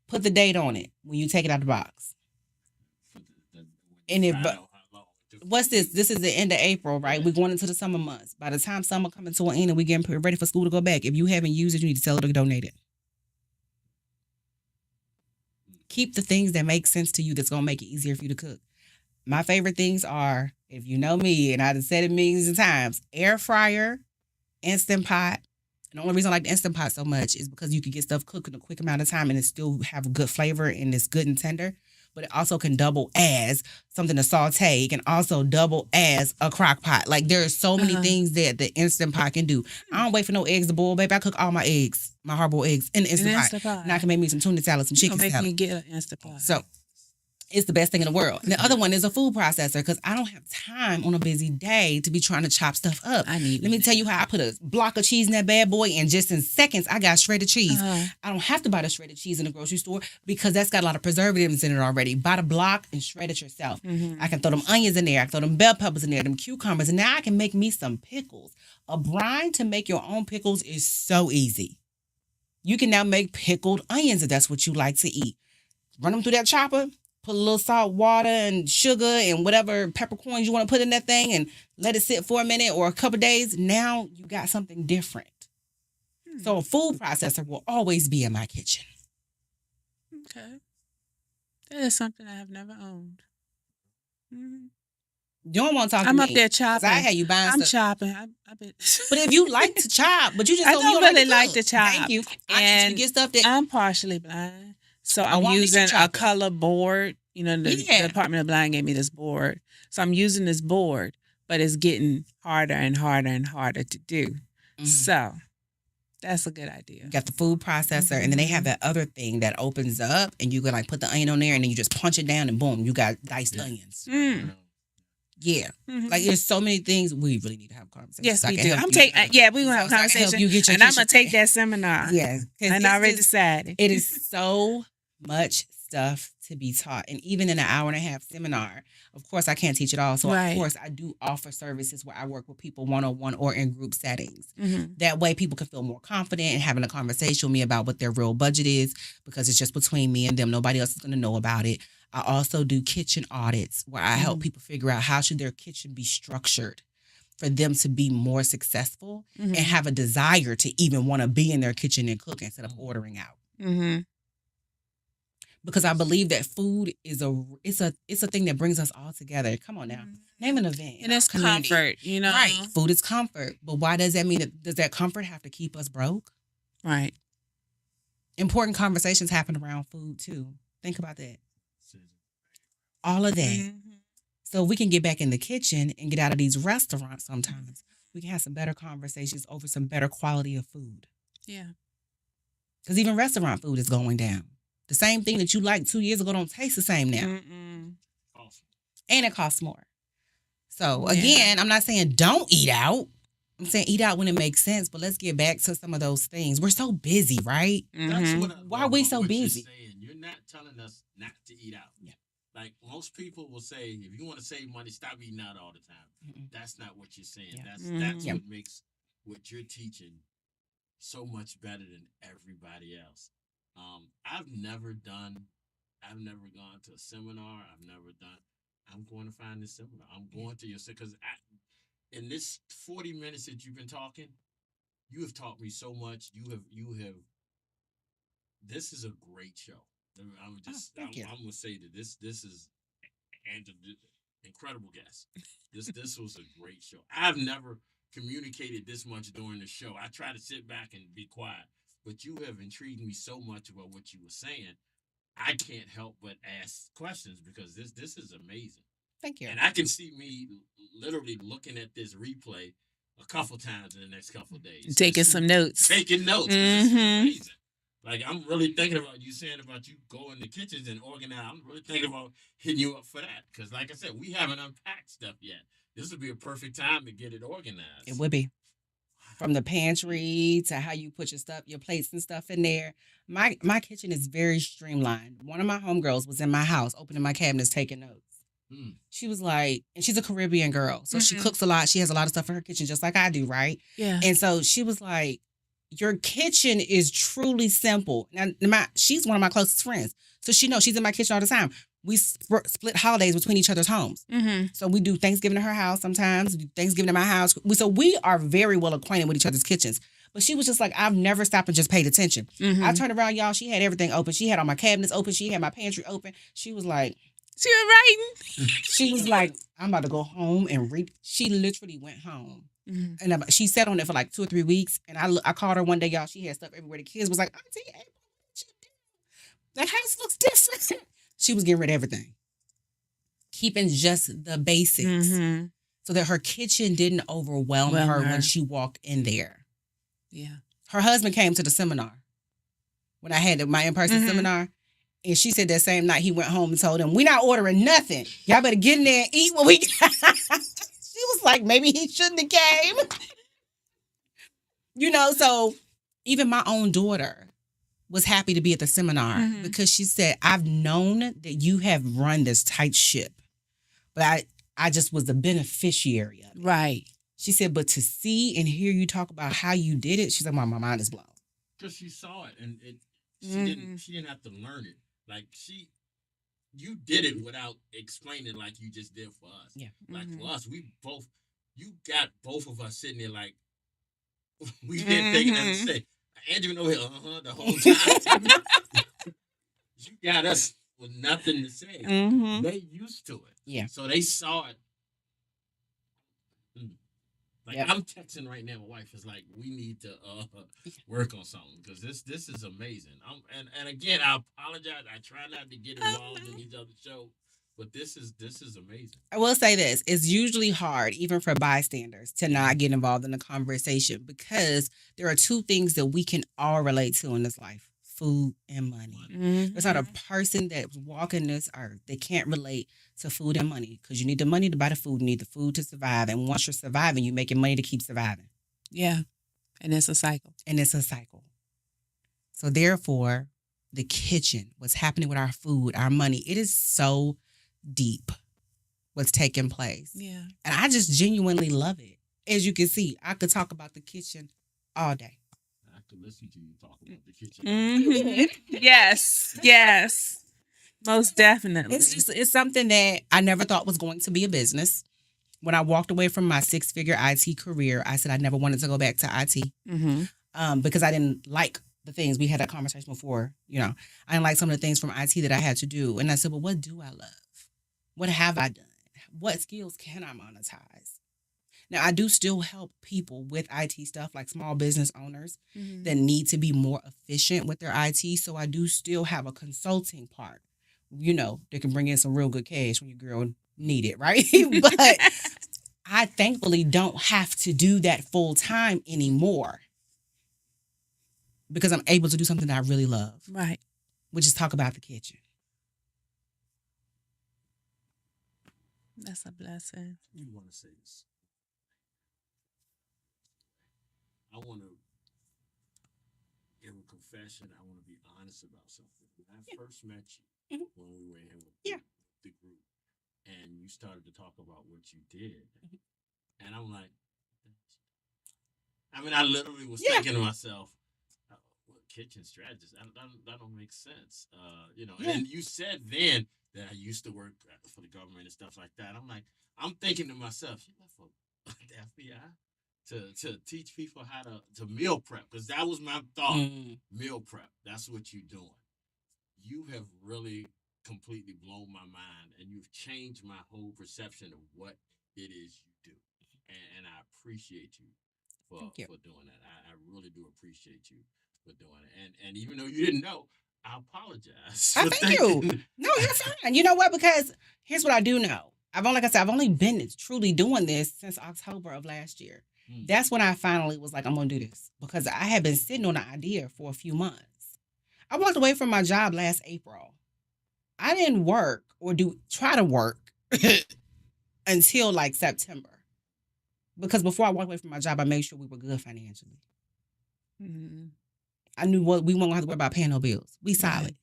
Speaker 13: Put the date on it when you take it out of the box. And if what's this? This is the end of April, right? We're going into the summer months. By the time summer coming to an end and we getting ready for school to go back, if you haven't used it, you need to sell it or donate it. Keep the things that make sense to you that's going to make it easier for you to cook. My favorite things are, if you know me, and I've said it millions of times, air fryer, Instant Pot. And the only reason I like the Instant Pot so much is because you can get stuff cooked in a quick amount of time and it still have a good flavor and it's good and tender. But it also can double as something to saute. It can also double as a crock pot. Like, there are so many things that the Instant Pot can do. I don't wait for no eggs to boil, baby. I cook all my eggs, my hard-boiled eggs in the Instant Pot. And I can make me some tuna salad, some chicken salad.
Speaker 4: Make me get an Instant Pot.
Speaker 13: So it's the best thing in the world. And the other one is a food processor, because I don't have time on a busy day to be trying to chop stuff up. Let me tell you how I put a block of cheese in that bad boy, and just in seconds, I got shredded cheese. I don't have to buy the shredded cheese in the grocery store because that's got a lot of preservatives in it already. Buy the block and shred it yourself. I can throw them onions in there. I can throw them bell peppers in there, them cucumbers, and now I can make me some pickles. A brine to make your own pickles is so easy. You can now make pickled onions if that's what you like to eat. Run them through that chopper. Put a little salt, water, and sugar, and whatever peppercorns you want to put in that thing, and let it sit for a minute or a couple of days. Now you got something different. So a food processor will always be in my kitchen.
Speaker 4: Okay. That is something I have never owned.
Speaker 13: You don't want to talk to
Speaker 4: I'm
Speaker 13: me.
Speaker 4: up there chopping.
Speaker 13: I had you buying
Speaker 4: I'm
Speaker 13: stuff.
Speaker 4: chopping. I've been...
Speaker 13: But if you like to chop, but you just
Speaker 4: I
Speaker 13: don't
Speaker 4: don't really like to chop.
Speaker 13: Thank you.
Speaker 4: And
Speaker 13: I get stuff that
Speaker 4: I'm partially blind. So
Speaker 13: I
Speaker 4: I'm
Speaker 13: want me to
Speaker 4: using a
Speaker 13: chop it.
Speaker 4: color board. You know, the Department of Blind gave me this board. So I'm using this board, but it's getting harder and harder and harder to do. So that's a good idea.
Speaker 13: You got the food processor, and then they have that other thing that opens up, and you can like put the onion on there, and then you just punch it down, and boom, you got diced onions. Yeah. Like, there's so many things. We really need to have conversations.
Speaker 4: Yes,
Speaker 13: So I
Speaker 4: we
Speaker 13: can
Speaker 4: do.
Speaker 13: help
Speaker 4: I'm
Speaker 13: you.
Speaker 4: taking. Yeah, we're gonna have a
Speaker 13: So I can help
Speaker 4: conversation,
Speaker 13: you get your
Speaker 4: and I'm gonna
Speaker 13: kitchen
Speaker 4: take that seminar.
Speaker 13: Yeah,
Speaker 4: and I already decided.
Speaker 13: It is so much stuff to be taught, and even in an hour and a half seminar, of course, I can't teach it all. So
Speaker 4: Right.
Speaker 13: of course, I do offer services where I work with people one-on-one or in group settings.
Speaker 4: Mhm.
Speaker 13: That way, people can feel more confident in having a conversation with me about what their real budget is, because it's just between me and them. Nobody else is going to know about it. I also do kitchen audits where I help people figure out how should their kitchen be structured for them to be more successful and have a desire to even want to be in their kitchen and cook instead of ordering out. Because I believe that food is a thing that brings us all together. Come on now, name an event,
Speaker 4: And it's
Speaker 13: community.
Speaker 4: comfort, you know.
Speaker 13: Right? Food is comfort, but why does that mean does that comfort have to keep us broke?
Speaker 4: Right.
Speaker 13: Important conversations happen around food too. Think about that. All of that. So we can get back in the kitchen and get out of these restaurants sometimes. We can have some better conversations over some better quality of food.
Speaker 4: Yeah.
Speaker 13: Because even restaurant food is going down. The same thing that you liked 2 years ago don't taste the same now. And it costs more. So again, I'm not saying don't eat out. I'm saying eat out when it makes sense, but let's get back to some of those things. We're so busy, right?
Speaker 14: That's what I
Speaker 13: Why
Speaker 14: love
Speaker 13: are we
Speaker 14: about
Speaker 13: so
Speaker 14: what
Speaker 13: busy?
Speaker 14: You're saying. You're not telling us not to eat out.
Speaker 13: Yeah.
Speaker 14: Like most people will say, if you want to save money, stop eating out all the time.
Speaker 13: Mm-mm.
Speaker 14: That's not what you're saying.
Speaker 13: Yeah.
Speaker 14: That's
Speaker 13: Yeah.
Speaker 14: what makes what you're teaching so much better than everybody else. I've never gone to a seminar. I'm going to find this seminar. I'm going to your, because in this 40 minutes that you've been talking, you have taught me so much. You have, this is a great show.
Speaker 13: Thank you.
Speaker 14: I'm going to say that this is an incredible guest. This was a great show. I've never communicated this much during the show. I try to sit back and be quiet, but you have intrigued me so much about what you were saying. I can't help but ask questions because this is amazing.
Speaker 13: Thank you.
Speaker 14: And I can see me literally looking at this replay a couple times in the next couple of days.
Speaker 4: Taking some notes.
Speaker 14: Taking notes. 'Cause this is amazing. Like, I'm really thinking about you saying about you go in the kitchens and organize. I'm really thinking about hitting you up for that. Because, like I said, we haven't unpacked stuff yet. This would be a perfect time to get it organized.
Speaker 13: It would be. From the pantry to how you put your stuff, your plates and stuff in there. My kitchen is very streamlined. One of my homegirls was in my house opening my cabinets, taking notes. She was like, and she's a Caribbean girl. So she cooks a lot. She has a lot of stuff in her kitchen, just like I do, right?
Speaker 4: Yeah.
Speaker 13: And so she was like, your kitchen is truly simple. Now, she's one of my closest friends. So she knows she's in my kitchen all the time. We split holidays between each other's homes. So we do Thanksgiving at her house sometimes, we do Thanksgiving at my house. So we are very well acquainted with each other's kitchens. But she was just like, I've never stopped and just paid attention. I turned around, y'all. She had everything open. She had all my cabinets open. She had my pantry open. She was like,
Speaker 4: she was writing.
Speaker 13: She was like, I'm about to go home and read. She literally went home. And she sat on it for like 2 or 3 weeks. And I called her one day, y'all. She had stuff everywhere. The kids was like, Auntie, what you do? The house looks different. She was getting rid of everything. Keeping just the basics. So that her kitchen didn't overwhelm her when she walked in there.
Speaker 4: Yeah.
Speaker 13: Her husband came to the seminar when I had my in-person seminar. And she said that same night he went home and told him, we're not ordering nothing. Y'all better get in there and eat what we got. She was like, maybe he shouldn't have came. So even my own daughter was happy to be at the seminar because she said, I've known that you have run this tight ship, but I just was the beneficiary of it.
Speaker 4: Right.
Speaker 13: She said, but to see and hear you talk about how you did it, she's like, my mind is blown.
Speaker 14: Because she saw it and she didn't have to learn it. Like you did it without explaining like you just did for us.
Speaker 13: Yeah.
Speaker 14: Like for us, you got both of us sitting there like we didn't think nothing to say. Andrew over here, the whole time. You got us with nothing to say. They used to it.
Speaker 13: Yeah.
Speaker 14: So they saw it. I'm texting right now. My wife is like, we need to work on something because this is amazing. And again, I apologize. I try not to get involved in each other's show, but this is amazing.
Speaker 13: I will say this: it's usually hard, even for bystanders, to not get involved in the conversation because there are 2 things that we can all relate to in this life: food and money. There's not a person that's walking this earth that can't relate to food and money because you need the money to buy the food, you need the food to survive. And once you're surviving, you're making money to keep surviving.
Speaker 4: Yeah. And it's a cycle.
Speaker 13: So therefore, the kitchen, what's happening with our food, our money, it is so deep what's taking place.
Speaker 4: Yeah.
Speaker 13: And I just genuinely love it. As you can see, I could talk about the kitchen all day.
Speaker 14: I could listen to you talk about the kitchen.
Speaker 4: Yes. Most definitely.
Speaker 13: It's something that I never thought was going to be a business. When I walked away from my 6-figure IT career, I said I never wanted to go back to IT because I didn't like the things. We had that conversation before. I didn't like some of the things from IT that I had to do. And I said, well, what do I love? What have I done? What skills can I monetize? Now, I do still help people with IT stuff, like small business owners that need to be more efficient with their IT. So I do still have a consulting part, that can bring in some real good cash when your girl need it, right? But I thankfully don't have to do that full time anymore because I'm able to do something that I really love.
Speaker 4: Right.
Speaker 13: Which is talk about the kitchen.
Speaker 4: That's a blessing.
Speaker 14: You want to say this? I want to give a confession. I want to be honest about something. When I first met you, when we were in with the group, and you started to talk about what you did, and I'm like, I mean, I literally was thinking to myself, kitchen strategist. That don't make sense. And you said then that I used to work for the government and stuff like that. I'm thinking to myself, she left for the FBI to teach people how to meal prep, because that was my thought. Meal prep. That's what you're doing. You have really completely blown my mind, and you've changed my whole perception of what it is you do. And I appreciate you for doing that. I really do appreciate you for doing it. And even though you didn't know, I apologize.
Speaker 13: Thank you. No, you're fine. You know what? Because here's what I do know. I've only been truly doing this since October of last year. That's when I finally was like, I'm going to do this, because I had been sitting on the idea for a few months. I walked away from my job last April. I didn't work or try to work until like September. Because before I walked away from my job, I made sure we were good financially. I knew we weren't going to have to worry about paying no bills. We solid.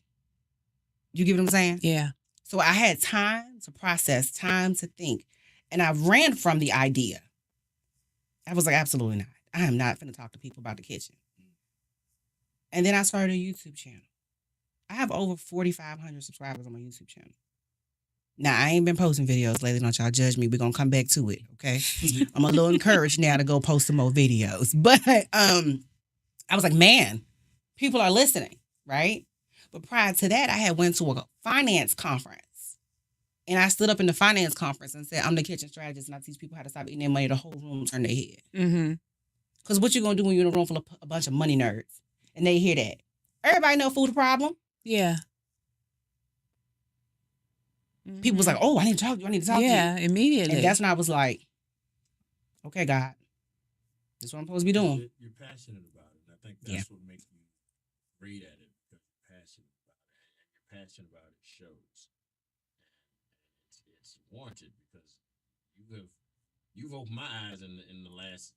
Speaker 13: You get what I'm saying?
Speaker 4: Yeah.
Speaker 13: So I had time to process, time to think. And I ran from the idea. I was like, absolutely not. I am not going to talk to people about the kitchen. And then I started a YouTube channel. I have over 4,500 subscribers on my YouTube channel. Now, I ain't been posting videos lately. Don't y'all judge me. We're going to come back to it, okay? I'm a little encouraged now to go post some more videos. But I was like, man, people are listening, right? But prior to that, I had went to a finance conference. And I stood up in the finance conference and said, I'm the kitchen strategist, and I teach people how to stop eating their money. The whole room turned their head. Because what you going to do when you're in a room full of a bunch of money nerds and they hear that? Everybody know food a problem.
Speaker 4: Yeah.
Speaker 13: People was like, oh, I need to talk to you.
Speaker 4: Yeah, immediately.
Speaker 13: And that's when I was like, okay, God, this is what I'm supposed to be doing.
Speaker 14: You're passionate about it. I think that's what makes you great at it, because you're passionate about it. And your passion about it shows. It's warranted, because you've opened my eyes in the last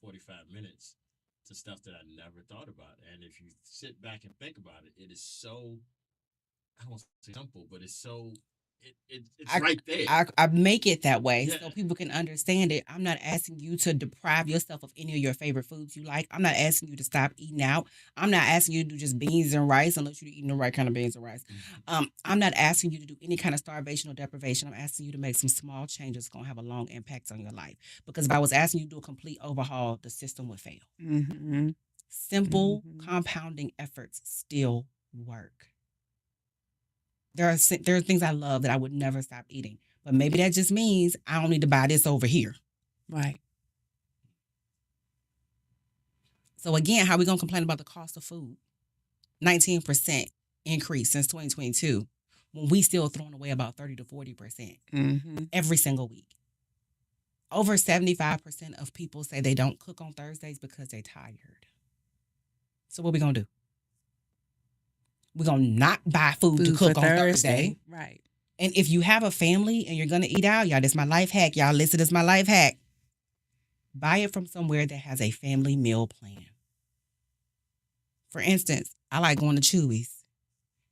Speaker 14: 45 minutes to stuff that I never thought about. And if you sit back and think about it, it is so, I don't want to say simple, but it's so it's right there.
Speaker 13: I make it that way so people can understand it. I'm not asking you to deprive yourself of any of your favorite foods you like. I'm not asking you to stop eating out. I'm not asking you to do just beans and rice unless you're eating the right kind of beans and rice. I'm not asking you to do any kind of starvation or deprivation. I'm asking you to make some small changes that's going to have a long impact on your life. Because if I was asking you to do a complete overhaul, the system would fail. Simple compounding efforts still work. There are things I love that I would never stop eating. But maybe that just means I don't need to buy this over here.
Speaker 4: Right.
Speaker 13: So again, how are we going to complain about the cost of food? 19% increase since 2022 when we still throwing away about 30 to 40% every single week. Over 75% of people say they don't cook on Thursdays because they're tired. So what are we going to do? We're going to not buy food to cook on Thursday.
Speaker 4: Right.
Speaker 13: And if you have a family and you're going to eat out, y'all, this is my life hack. Y'all listen, this is my life hack. Buy it from somewhere that has a family meal plan. For instance, I like going to Chewy's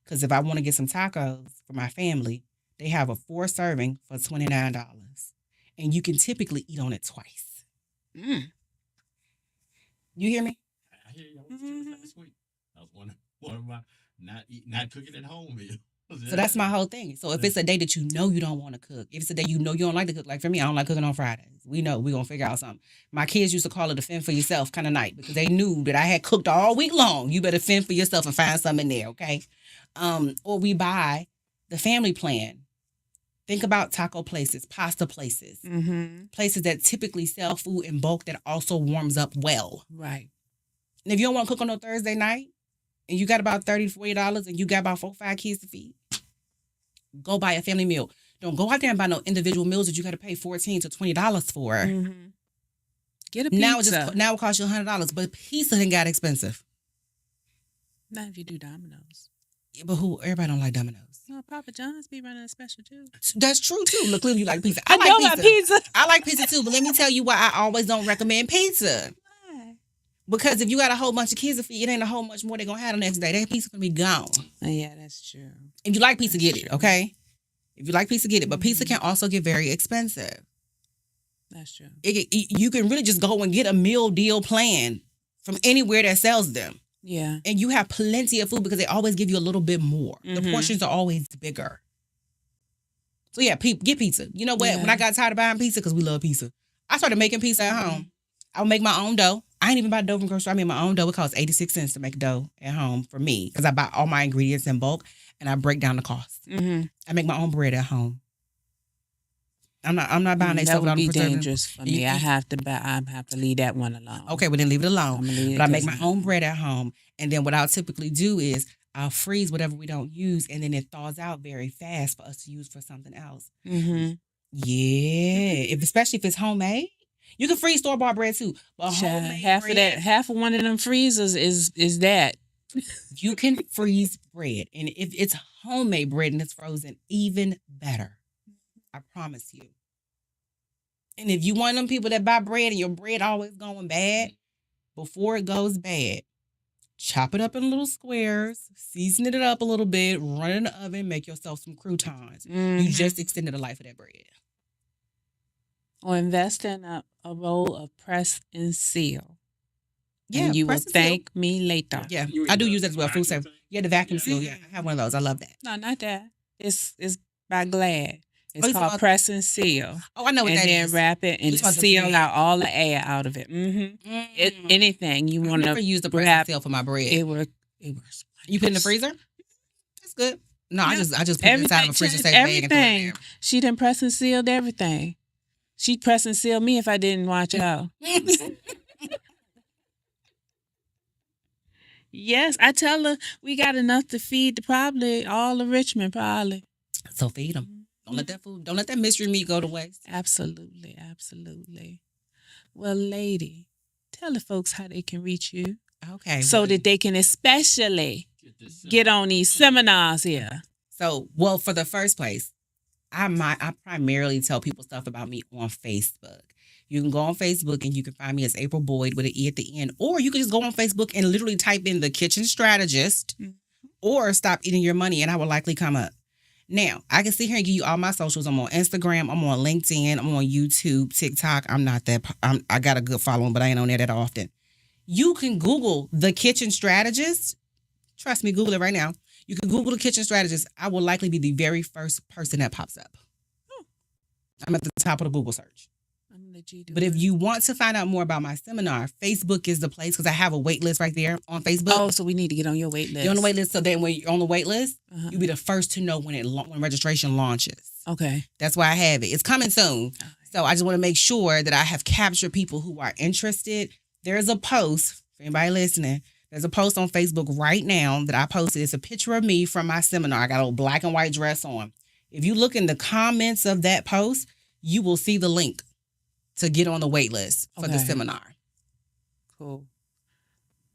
Speaker 13: because if I want to get some tacos for my family, they have a 4-serving for $29. And you can typically eat on it twice. You hear me?
Speaker 14: I hear you. I was Chewy's last week. I was one of my not cooking at home meal.
Speaker 13: So that's my whole thing. So if it's a day that you know you don't want to cook, if it's a day you know you don't like to cook, like for me, I don't like cooking on Fridays. We know we're going to figure out something. My kids used to call it a fend for yourself kind of night because they knew that I had cooked all week long. You better fend for yourself and find something in there, okay? Or we buy the family plan. Think about taco places, pasta places, places that typically sell food in bulk that also warms up well.
Speaker 4: Right.
Speaker 13: And if you don't want to cook on no Thursday night, and you got about $30 to $40 and you got about 4 or 5 kids to feed, go buy a family meal. Don't go out there and buy no individual meals that you got to pay $14 to $20 for.
Speaker 4: Get a pizza.
Speaker 13: Now it costs you $100, but pizza done got expensive.
Speaker 4: Not if you do Domino's.
Speaker 13: Yeah, but everybody don't like Domino's.
Speaker 4: No, Papa John's be running a special too.
Speaker 13: That's true too. Look, clearly you like pizza.
Speaker 4: I know about pizza.
Speaker 13: I like pizza too, but let me tell you why I always don't recommend pizza.
Speaker 4: Why?
Speaker 13: Because if you got a whole bunch of kids to feed, it ain't a whole much more they're going to have the next day. That pizza going to be gone.
Speaker 4: Yeah, that's true.
Speaker 13: If you like pizza, get it, okay? If you like pizza, get it. But pizza can also get very expensive.
Speaker 4: That's true.
Speaker 13: You can really just go and get a meal deal plan from anywhere that sells them.
Speaker 4: Yeah.
Speaker 13: And you have plenty of food because they always give you a little bit more. The portions are always bigger. So yeah, get pizza. You know what?
Speaker 4: Yeah.
Speaker 13: When I got tired of buying pizza, because we love pizza, I started making pizza at home. I would make my own dough. I ain't even buy dough from grocery store. I made my own dough. It costs 86 cents to make dough at home for me because I buy all my ingredients in bulk and I break down the cost. I make my own bread at home. I'm not buying that stuff.
Speaker 4: That would be dangerous for me. I have to leave that one alone.
Speaker 13: Okay, well then leave it alone. But I make my own bread at home, and then what I'll typically do is I'll freeze whatever we don't use, and then it thaws out very fast for us to use for something else. Yeah, especially if it's homemade. You can freeze store-bought bread too. But
Speaker 4: half of one of them freezers is that.
Speaker 13: You can freeze bread, and if it's homemade bread and it's frozen, even better. I promise you. And if you one of them people that buy bread and your bread always going bad, before it goes bad, chop it up in little squares, season it up a little bit, run it in the oven, make yourself some croutons. You just extended the life of that bread.
Speaker 4: Or invest in a roll of press and seal.
Speaker 13: Yeah,
Speaker 4: and you will thank me later.
Speaker 13: Yeah, I do use that as well. Food service. Yeah, the vacuum seal. Yeah, I have one of those. I love that.
Speaker 4: No, not that. It's by Glad. It's called press and seal.
Speaker 13: Oh, I know what that is.
Speaker 4: And then wrap it and seal out all the air out of it. Anything you want to
Speaker 13: never use the press and seal for my bread.
Speaker 4: It works.
Speaker 13: You put it in the freezer? That's good. No, I just put it inside of a freezer safe bag and throw it in there.
Speaker 4: She done press and sealed everything. She'd press and seal me if I didn't watch out. Yes, I tell her we got enough to feed probably all of Richmond, probably.
Speaker 13: So feed them. Don't let that mystery meat go to waste.
Speaker 4: Absolutely, absolutely. Well, lady, tell the folks how they can reach you.
Speaker 13: Okay.
Speaker 4: So that they can especially get on these seminars here.
Speaker 13: So, well, for the first place, I primarily tell people stuff about me on Facebook. You can go on Facebook and you can find me as April Boyd with an E at the end. Or you can just go on Facebook and literally type in the Kitchen Strategist or Stop Eating Your Money and I will likely come up. Now, I can sit here and give you all my socials. I'm on Instagram. I'm on LinkedIn. I'm on YouTube, TikTok. I got a good following, but I ain't on there that often. You can Google the Kitchen Strategist. Trust me, Google it right now. You can Google the Kitchen Strategist. I will likely be the very first person that pops up. I'm at the top of the Google search. But if you want to find out more about my seminar, Facebook is the place because I have a wait list right there on Facebook.
Speaker 4: Oh, so we need to get on your wait list.
Speaker 13: You're on the wait list, so then when you're on the wait list, you'll be the first to know when registration launches.
Speaker 4: Okay.
Speaker 13: That's why I have it. It's coming soon. Okay. So I just want to make sure that I have captured people who are interested. There's a post, for anybody listening, there's a post on Facebook right now that I posted. It's a picture of me from my seminar. I got a little black and white dress on. If you look in the comments of that post, you will see the link to get on the wait list for the seminar.
Speaker 4: Cool.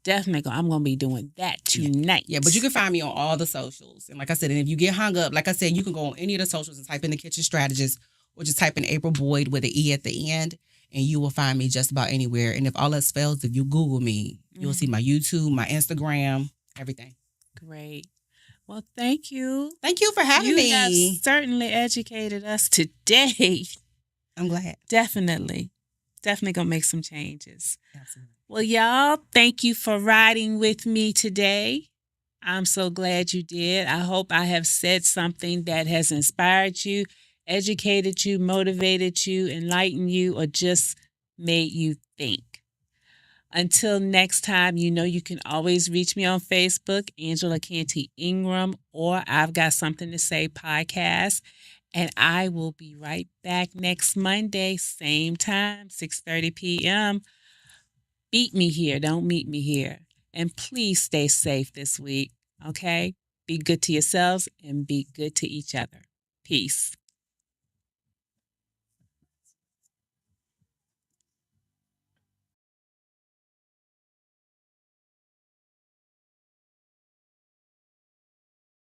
Speaker 4: Definitely. I'm going to be doing that tonight.
Speaker 13: Yeah, but you can find me on all the socials. And like I said, and if you get hung up, like I said, you can go on any of the socials and type in the Kitchen Strategist or just type in April Boyd with an E at the end and you will find me just about anywhere. And if all else fails, if you Google me, you'll see my YouTube, my Instagram, everything.
Speaker 4: Great. Well, thank you.
Speaker 13: Thank you for having me.
Speaker 4: You have certainly educated us today.
Speaker 13: I'm glad.
Speaker 4: Definitely going to make some changes.
Speaker 13: Absolutely.
Speaker 4: Well, y'all, thank you for riding with me today. I'm so glad you did. I hope I have said something that has inspired you, educated you, motivated you, enlightened you, or just made you think. Until next time, you know you can always reach me on Facebook, Angela Canty Ingram, or I've Got Something to Say podcast. And I will be right back next Monday, same time, 6:30 p.m. Beat me here. Don't meet me here. And please stay safe this week, okay? Be good to yourselves and be good to each other. Peace.